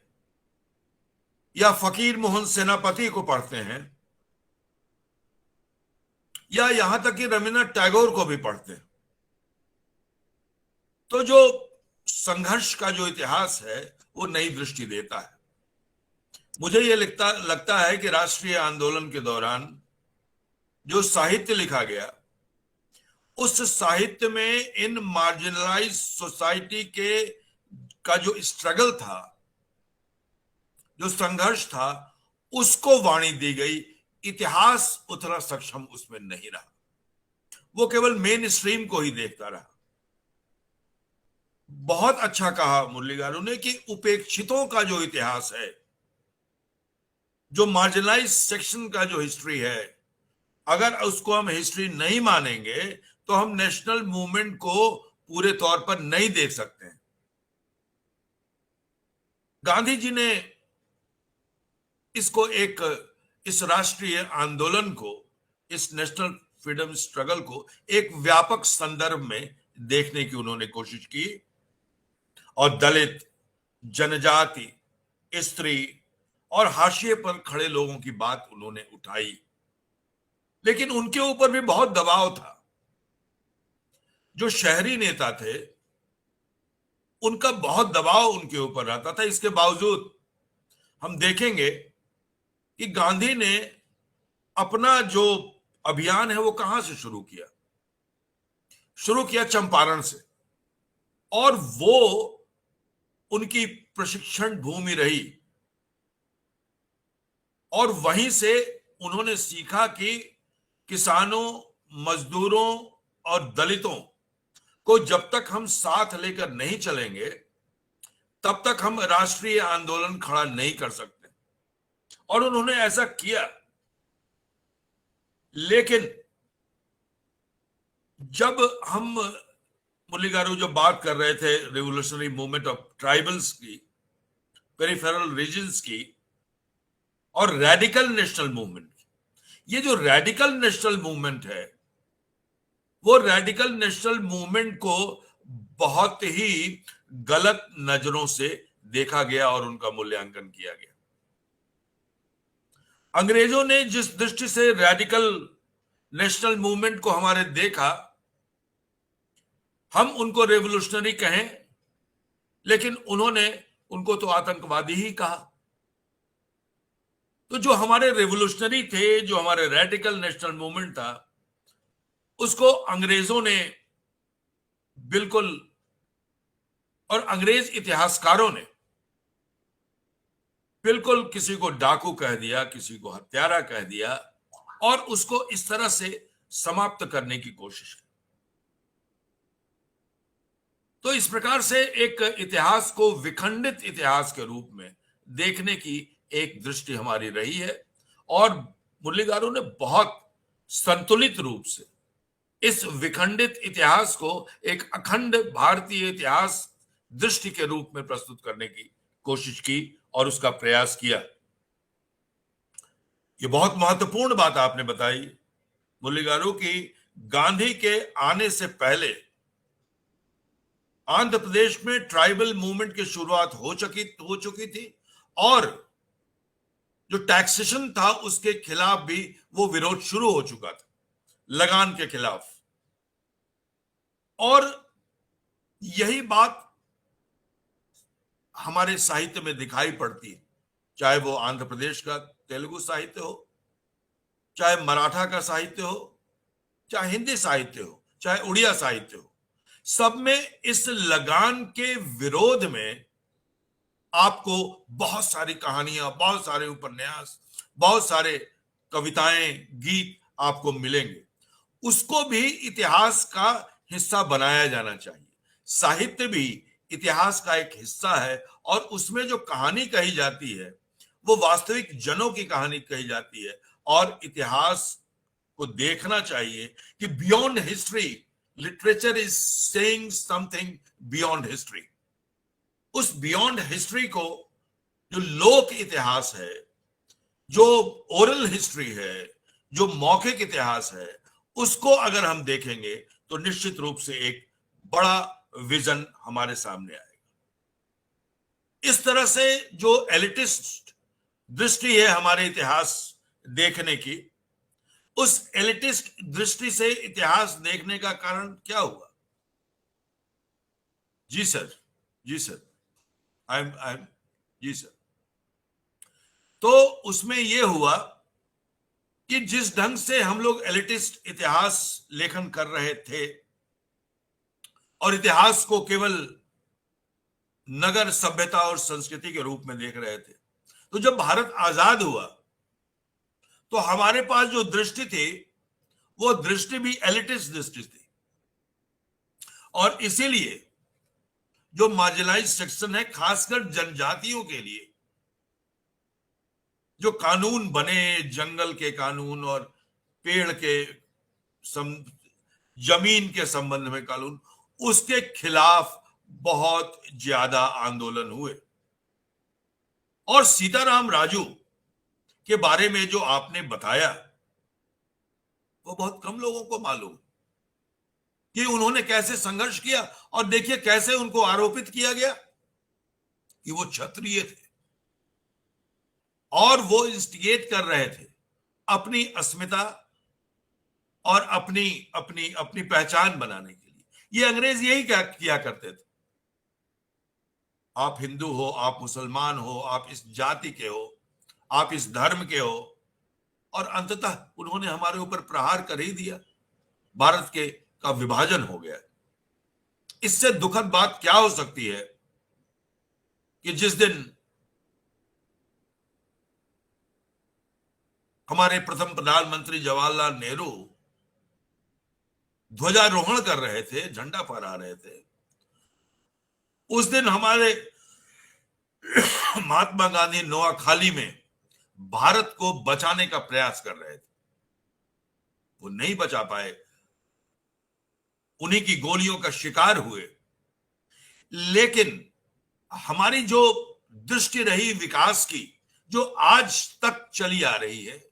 [SPEAKER 1] या फकीर मोहन सेनापति को पढ़ते हैं या यहां तक कि रविन्द्रनाथ टैगोर को भी पढ़ते हैं, तो जो संघर्ष का जो इतिहास है वो नई दृष्टि देता है। मुझे ये लगता है कि राष्ट्रीय आंदोलन के दौरान जो साहित्य लिखा गया, उस साहित्य में इन मार्जिनलाइज सोसाइटी का जो स्ट्रगल था, जो संघर्ष था, उसको वाणी दी गई। इतिहास उतना सक्षम उसमें नहीं रहा, वो केवल मेन स्ट्रीम को ही देखता रहा। बहुत अच्छा कहा मुरली गारू ने कि उपेक्षितों का जो इतिहास है, जो मार्जिनलाइज सेक्शन का जो हिस्ट्री है, अगर उसको हम हिस्ट्री नहीं मानेंगे तो हम नेशनल मूवमेंट को पूरे तौर पर नहीं देख सकते हैं। गांधी जी ने इस राष्ट्रीय आंदोलन को, इस नेशनल फ्रीडम स्ट्रगल को एक व्यापक संदर्भ में देखने की उन्होंने कोशिश की, और दलित, जनजाति, स्त्री और हाशिए पर खड़े लोगों की बात उन्होंने उठाई। लेकिन उनके ऊपर भी बहुत दबाव था। जो शहरी नेता थे उनका बहुत दबाव उनके ऊपर रहता था। इसके बावजूद हम देखेंगे कि गांधी ने अपना जो अभियान है वो कहां से शुरू किया? शुरू किया चंपारण से, और वो उनकी प्रशिक्षण भूमि रही, और वहीं से उन्होंने सीखा कि किसानों, मजदूरों और दलितों को जब तक हम साथ लेकर नहीं चलेंगे तब तक हम राष्ट्रीय आंदोलन खड़ा नहीं कर सकते, और उन्होंने ऐसा किया। लेकिन जब हम, मुरली गारू जो बात कर रहे थे रिवोल्यूशनरी मूवमेंट ऑफ ट्राइबल्स की, पेरिफेरल रीजन्स की, और रेडिकल नेशनल मूवमेंट की, ये जो रेडिकल नेशनल मूवमेंट है, वो रेडिकल नेशनल मूवमेंट को बहुत ही गलत नजरों से देखा गया और उनका मूल्यांकन किया गया। अंग्रेजों ने जिस दृष्टि से रेडिकल नेशनल मूवमेंट को हमारे देखा, हम उनको रेवोल्यूशनरी कहें, लेकिन उन्होंने उनको तो आतंकवादी ही कहा। तो जो हमारे रेवोल्यूशनरी थे, जो हमारे रेडिकल नेशनल मूवमेंट था, उसको अंग्रेजों ने बिल्कुल, और अंग्रेज इतिहासकारों ने बिल्कुल किसी को डाकू कह दिया, किसी को हत्यारा कह दिया, और उसको इस तरह से समाप्त करने की कोशिश की। तो इस प्रकार से एक इतिहास को विखंडित इतिहास के रूप में देखने की एक दृष्टि हमारी रही है, और मुरलीगारू ने बहुत संतुलित रूप से इस विखंडित इतिहास को एक अखंड भारतीय इतिहास दृष्टि के रूप में प्रस्तुत करने की कोशिश की और उसका प्रयास किया। ये बहुत महत्वपूर्ण बात आपने बताई मुरलीगारू की। गांधी के आने से पहले आंध्र प्रदेश में ट्राइबल मूवमेंट की शुरुआत हो चुकी थी, और जो टैक्सेशन था उसके खिलाफ भी वो विरोध शुरू हो चुका था, लगान के खिलाफ। और यही बात हमारे साहित्य में दिखाई पड़ती है, चाहे वो आंध्र प्रदेश का तेलुगु साहित्य हो, चाहे मराठा का साहित्य हो, चाहे हिंदी साहित्य हो, चाहे उड़िया साहित्य हो। सब में इस लगान के विरोध में आपको बहुत सारी कहानियां, बहुत सारे उपन्यास, बहुत सारे कविताएं, गीत आपको मिलेंगे। उसको भी इतिहास का हिस्सा बनाया जाना चाहिए। साहित्य भी इतिहास का एक हिस्सा है, और उसमें जो कहानी कही जाती है वो वास्तविक जनों की कहानी कही जाती है। और इतिहास को देखना चाहिए कि beyond history, literature is saying something beyond history. उस बियॉन्ड हिस्ट्री को, जो लोक इतिहास है, जो ओरल हिस्ट्री है, जो मौखिक इतिहास है, उसको अगर हम देखेंगे तो निश्चित रूप से एक बड़ा विजन हमारे सामने आएगा। इस तरह से जो एलिटिस्ट दृष्टि है हमारे इतिहास देखने की, उस एलिटिस्ट दृष्टि से इतिहास देखने का कारण क्या हुआ? जी सर, जी सर, आई एम जी सर। तो उसमें यह हुआ कि जिस ढंग से हम लोग एलिटिस्ट इतिहास लेखन कर रहे थे और इतिहास को केवल नगर सभ्यता और संस्कृति के रूप में देख रहे थे, तो जब भारत आजाद हुआ तो हमारे पास जो दृष्टि थी वो दृष्टि भी एलिटिस्ट दृष्टि थी। और इसीलिए जो मार्जिनलाइज्ड सेक्शन है, खासकर जनजातियों के लिए जो कानून बने, जंगल के कानून और पेड़ के जमीन के संबंध में कानून, उसके खिलाफ बहुत ज्यादा आंदोलन हुए। और सीताराम राजू के बारे में जो आपने बताया वो बहुत कम लोगों को मालूम कि उन्होंने कैसे संघर्ष किया। और देखिए कैसे उनको आरोपित किया गया कि वो क्षत्रिय थे और वो इंस्टिगेट कर रहे थे अपनी अस्मिता और अपनी अपनी अपनी पहचान बनाने के लिए। ये अंग्रेज यही किया करते थे। आप हिंदू हो, आप मुसलमान हो, आप इस जाति के हो, आप इस धर्म के हो, और अंततः उन्होंने हमारे ऊपर प्रहार कर ही दिया। भारत के का विभाजन हो गया। इससे दुखद बात क्या हो सकती है कि जिस दिन हमारे प्रथम प्रधानमंत्री जवाहरलाल नेहरू ध्वजारोहण कर रहे थे, झंडा फहरा रहे थे, उस दिन हमारे महात्मा गांधी नोआखाली में भारत को बचाने का प्रयास कर रहे थे। वो नहीं बचा पाए, उन्हीं की गोलियों का शिकार हुए। लेकिन हमारी जो दृष्टि रही विकास की, जो आज तक चली आ रही है,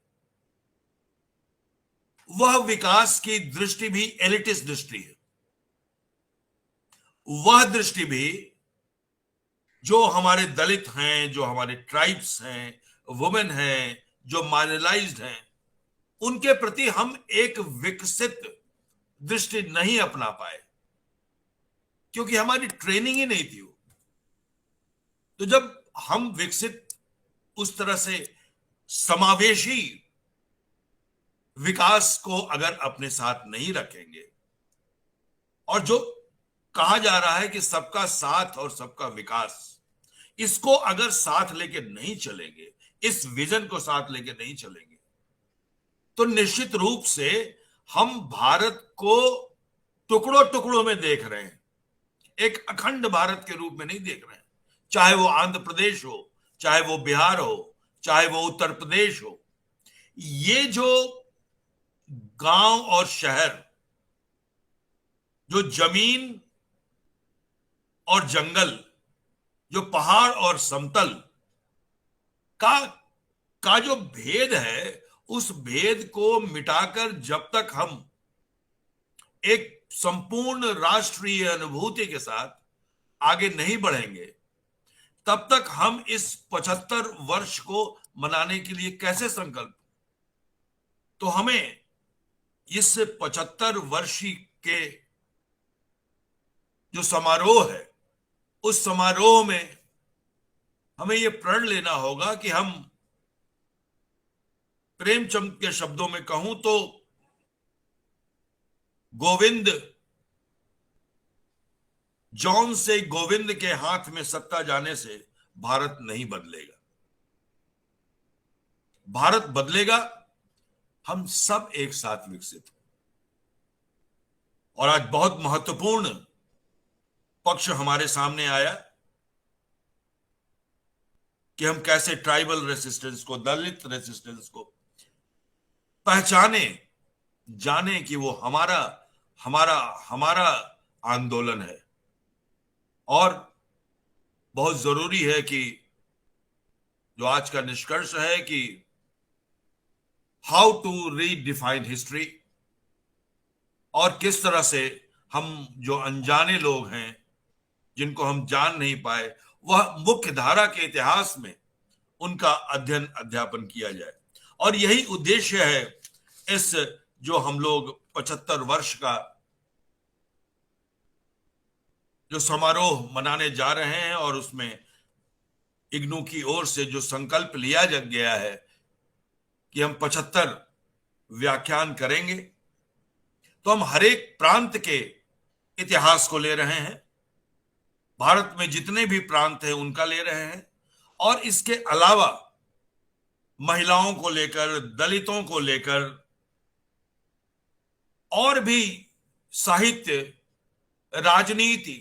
[SPEAKER 1] वह विकास की दृष्टि भी एलिटिस्ट दृष्टि है। वह दृष्टि भी जो हमारे दलित हैं, जो हमारे ट्राइब्स हैं, वुमेन हैं, जो मार्जिनलाइज्ड हैं, उनके प्रति हम एक विकसित दृष्टि नहीं अपना पाए, क्योंकि हमारी ट्रेनिंग ही नहीं थी वो। तो जब हम विकसित उस तरह से समावेशी विकास को अगर अपने साथ नहीं रखेंगे, और जो कहा जा रहा है कि सबका साथ और सबका विकास, इसको अगर साथ लेके नहीं चलेंगे, इस विजन को साथ लेके नहीं चलेंगे, तो निश्चित रूप से हम भारत को टुकड़ों टुकड़ों में देख रहे हैं, एक अखंड भारत के रूप में नहीं देख रहे हैं। चाहे वो आंध्र प्रदेश हो, चाहे वो बिहार हो, चाहे वो उत्तर प्रदेश हो, ये जो गांव और शहर, जो जमीन और जंगल, जो पहाड़ और समतल का जो भेद है, उस भेद को मिटाकर जब तक हम एक संपूर्ण राष्ट्रीय अनुभूति के साथ आगे नहीं बढ़ेंगे, तब तक हम इस 75 वर्ष को मनाने के लिए कैसे संकल्प। तो हमें इस 75 वर्षी के जो समारोह है, उस समारोह में हमें यह प्रण लेना होगा कि हम, प्रेमचंद के शब्दों में कहूं तो, गोविंद, जॉन से गोविंद के हाथ में सत्ता जाने से भारत नहीं बदलेगा। भारत बदलेगा हम सब एक साथ विकसित हो। और आज बहुत महत्वपूर्ण पक्ष हमारे सामने आया कि हम कैसे ट्राइबल रेसिस्टेंस को, दलित रेसिस्टेंस को पहचाने, जाने कि वो हमारा हमारा हमारा आंदोलन है। और बहुत जरूरी है कि जो आज का निष्कर्ष है कि हाउ टू रीडिफाइन हिस्ट्री, और किस तरह से हम जो अनजाने लोग हैं, जिनको हम जान नहीं पाए, वह मुख्य धारा के इतिहास में उनका अध्ययन अध्यापन किया जाए। और यही उद्देश्य है इस जो हम लोग 75 वर्ष का जो समारोह मनाने जा रहे हैं, और उसमें इग्नू की ओर से जो संकल्प लिया जा गया है कि हम 75 व्याख्यान करेंगे, तो हम हर एक प्रांत के इतिहास को ले रहे हैं, भारत में जितने भी प्रांत हैं उनका ले रहे हैं, और इसके अलावा महिलाओं को लेकर, दलितों को लेकर, और भी साहित्य, राजनीति,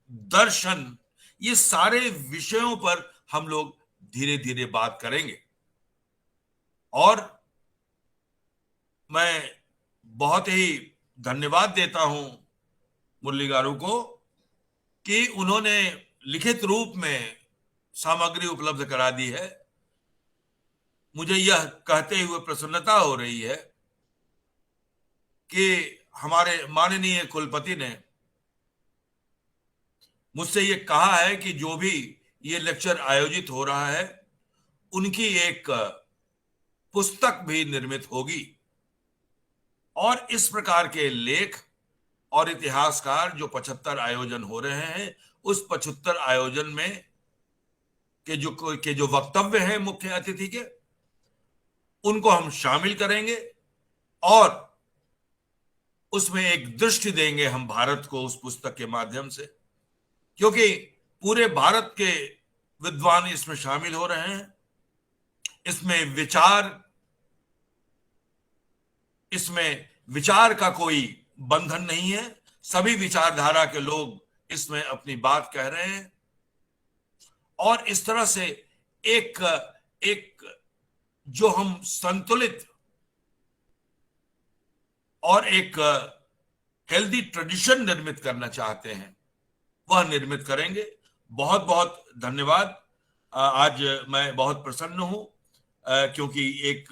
[SPEAKER 1] दर्शन, ये सारे विषयों पर हम लोग धीरे धीरे बात करेंगे। और मैं बहुत ही धन्यवाद देता हूं मुरली गारू को कि उन्होंने लिखित रूप में सामग्री उपलब्ध करा दी है। मुझे यह कहते हुए प्रसन्नता हो रही है कि हमारे माननीय कुलपति ने मुझसे ये कहा है कि जो भी ये लेक्चर आयोजित हो रहा है, उनकी एक पुस्तक भी निर्मित होगी, और इस प्रकार के लेख और इतिहासकार जो 75 आयोजन हो रहे हैं, उस 75 आयोजन में के जो वक्तव्य हैं मुख्य अतिथि के, उनको हम शामिल करेंगे, और उसमें एक दृष्टि देंगे हम भारत को उस पुस्तक के माध्यम से, क्योंकि पूरे भारत के विद्वान इसमें शामिल हो रहे हैं। इसमें विचार का कोई बंधन नहीं है, सभी विचारधारा के लोग इसमें अपनी बात कह रहे हैं, और इस तरह से एक जो हम संतुलित और एक हेल्दी ट्रेडिशन निर्मित करना चाहते हैं, वह निर्मित करेंगे। बहुत बहुत धन्यवाद। आज मैं बहुत प्रसन्न हूं क्योंकि एक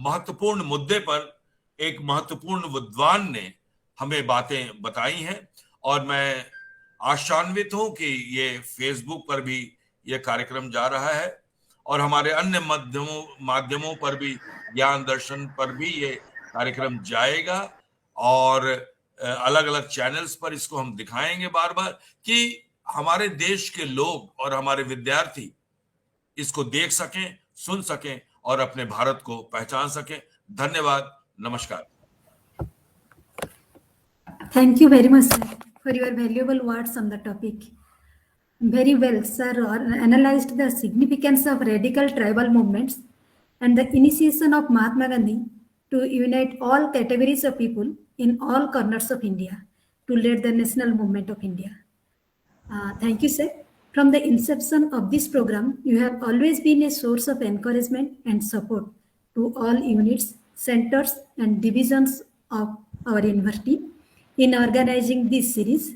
[SPEAKER 1] महत्वपूर्ण मुद्दे पर एक महत्वपूर्ण विद्वान ने हमें बातें बताई हैं, और मैं आशान्वित हूं कि ये फेसबुक पर भी ये कार्यक्रम जा रहा है, और हमारे अन्य माध्यमों पर भी, ज्ञान दर्शन पर भी ये कार्यक्रम जाएगा, और अलग अलग चैनल्स पर इसको हम दिखाएंगे बार बार, कि हमारे देश के लोग और हमारे विद्यार्थी इसको देख सकें, सुन सकें और अपने भारत को पहचान सकें। धन्यवाद, नमस्कार।
[SPEAKER 3] Thank you very much, sir, for your valuable words on the topic. Very well, sir, analyzed the significance of radical tribal movements and the initiation of Mahatma Gandhi to unite all categories of people in all corners of India to lead the national movement of India. Thank you, sir. From the inception of this program, you have always been a source of encouragement and support to all units, centers, and divisions of our university in organizing this series.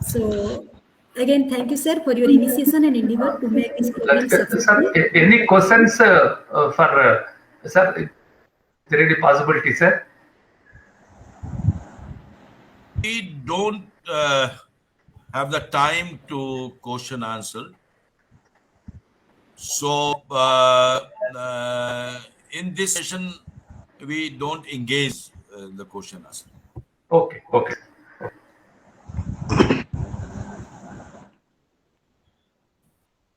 [SPEAKER 3] So, again, thank you, sir, for your initiation and endeavor to make this program successful.
[SPEAKER 2] Sir, any questions for sir? Is there any possibility, sir?
[SPEAKER 1] We don't have the time to question answer. So in this session, we don't engage the question answer.
[SPEAKER 2] Okay, okay.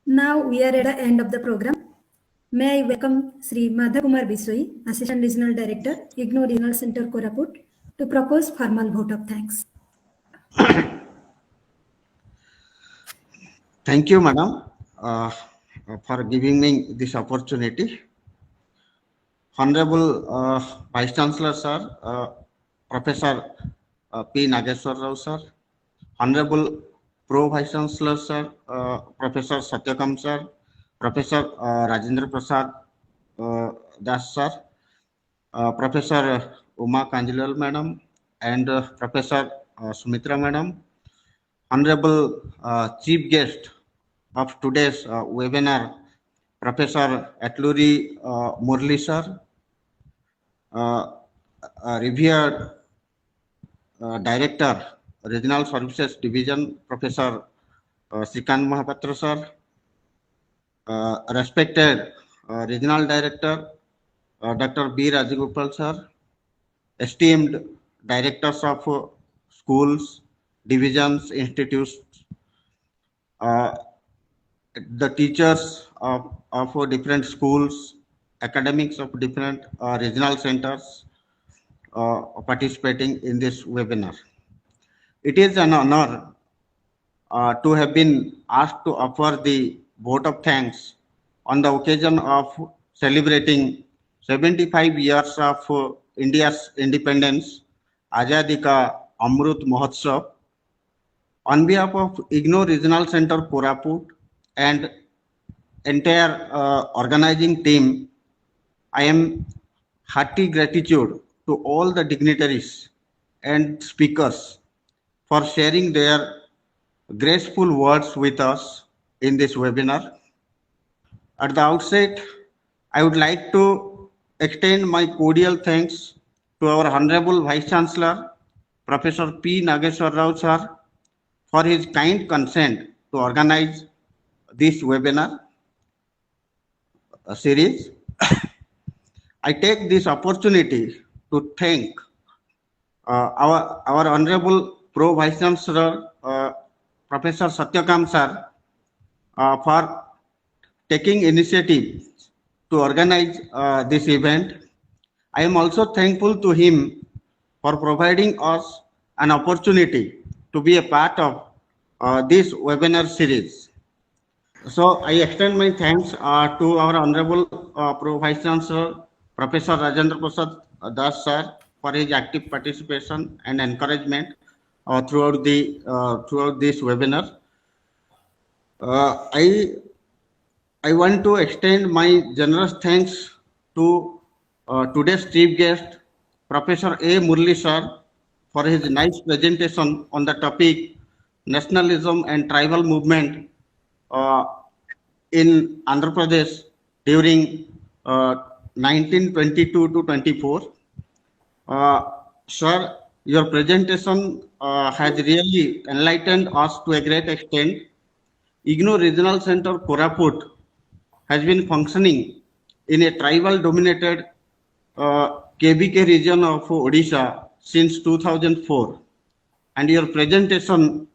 [SPEAKER 3] Now we are at the end of the program. May I welcome Sri Madhav Kumar Biswai, Assistant Regional Director, IGNOU Regional Center, Koraput, to propose formal vote of thanks.
[SPEAKER 6] Thank you, Madam, for giving me this opportunity. Honorable Vice Chancellor, sir, Professor P. Nageshwar Rao, sir, Honorable Pro Vice Chancellor, sir, Professor Satyakam, sir, Professor Rajendra Prasad Das, sir, Professor Uma Kanjilal, Madam, and Professor Sumitra, Madam, Honorable Chief Guest of today's webinar, Professor Atluri Murli, sir, revered Director, Regional Services Division, Professor Srikant Mahapatra, sir, respected Regional Director, Dr. B. Rajagopal, sir, esteemed Directors of schools, divisions, institutes, the teachers of different schools, academics of different regional centers participating in this webinar. It is an honor to have been asked to offer the vote of thanks on the occasion of celebrating 75 years of India's independence, Azadi Ka Amrut Mahotsav. On behalf of IGNOU Regional Center, Koraput, and entire organizing team, I am hearty gratitude to all the dignitaries and speakers for sharing their graceful words with us in this webinar. At the outset, I would like to extend my cordial thanks to our Honorable Vice Chancellor, Professor P. Nageshwar Rao, sir, for his kind consent to organize this webinar series. I take this opportunity to thank our Honorable Pro Vice Chancellor, Professor Satyakam, sir, for taking initiative to organize this event. I am also thankful to him for providing us an opportunity to be a part of this webinar series. So I extend my thanks to our Honorable Pro Vice Chancellor, Professor Rajendra Prasad Das, sir, for his active participation and encouragement throughout this webinar. I want to extend my generous thanks to today's chief guest, Professor A. Murli, sir, for his nice presentation on the topic nationalism and tribal movement in Andhra Pradesh during 1922 to 24. Sir, your presentation has really enlightened us to a great extent. IGNOU Regional Center, Koraput, has been functioning in a tribal-dominated KBK region of Odisha since 2004, and your presentation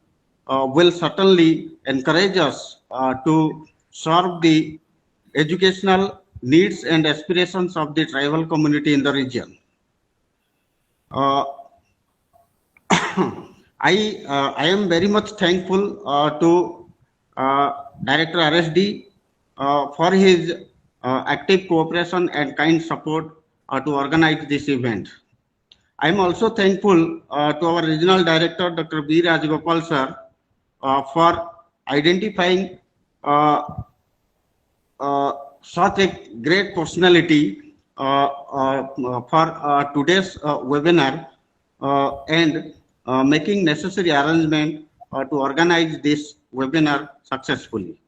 [SPEAKER 6] will certainly encourage us to serve the educational needs and aspirations of the tribal community in the region. I am very much thankful to Director RSD for his active cooperation and kind support to organize this event. I am also thankful to our Regional Director, Dr. B. Rajgopal sir, for identifying such a great personality for today's webinar and making necessary arrangement to organize this webinar successfully.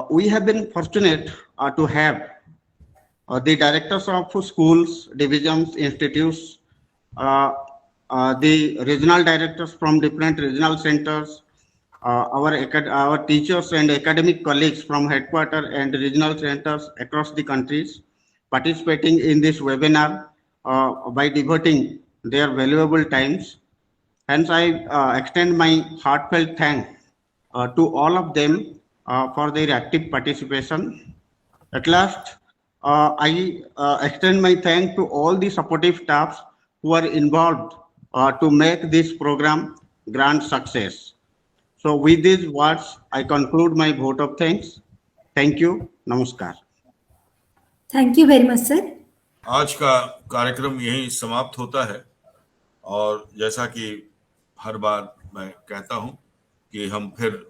[SPEAKER 6] We have been fortunate to have the directors of schools, divisions, institutes, the regional directors from different regional centers, our teachers and academic colleagues from headquarters and regional centers across the countries participating in this webinar by devoting their valuable times. Hence, I extend my heartfelt thanks to all of them for their active participation. At last, I extend my thanks to all the supportive staffs who are involved to make this program grand success. So with these words, I conclude my vote of thanks. Thank you. Namaskar.
[SPEAKER 3] Thank you very much, sir.
[SPEAKER 1] आज का कार्यक्रम यहीं समाप्त होता है और जैसा कि हर बार मैं कहता हूं कि हम फिर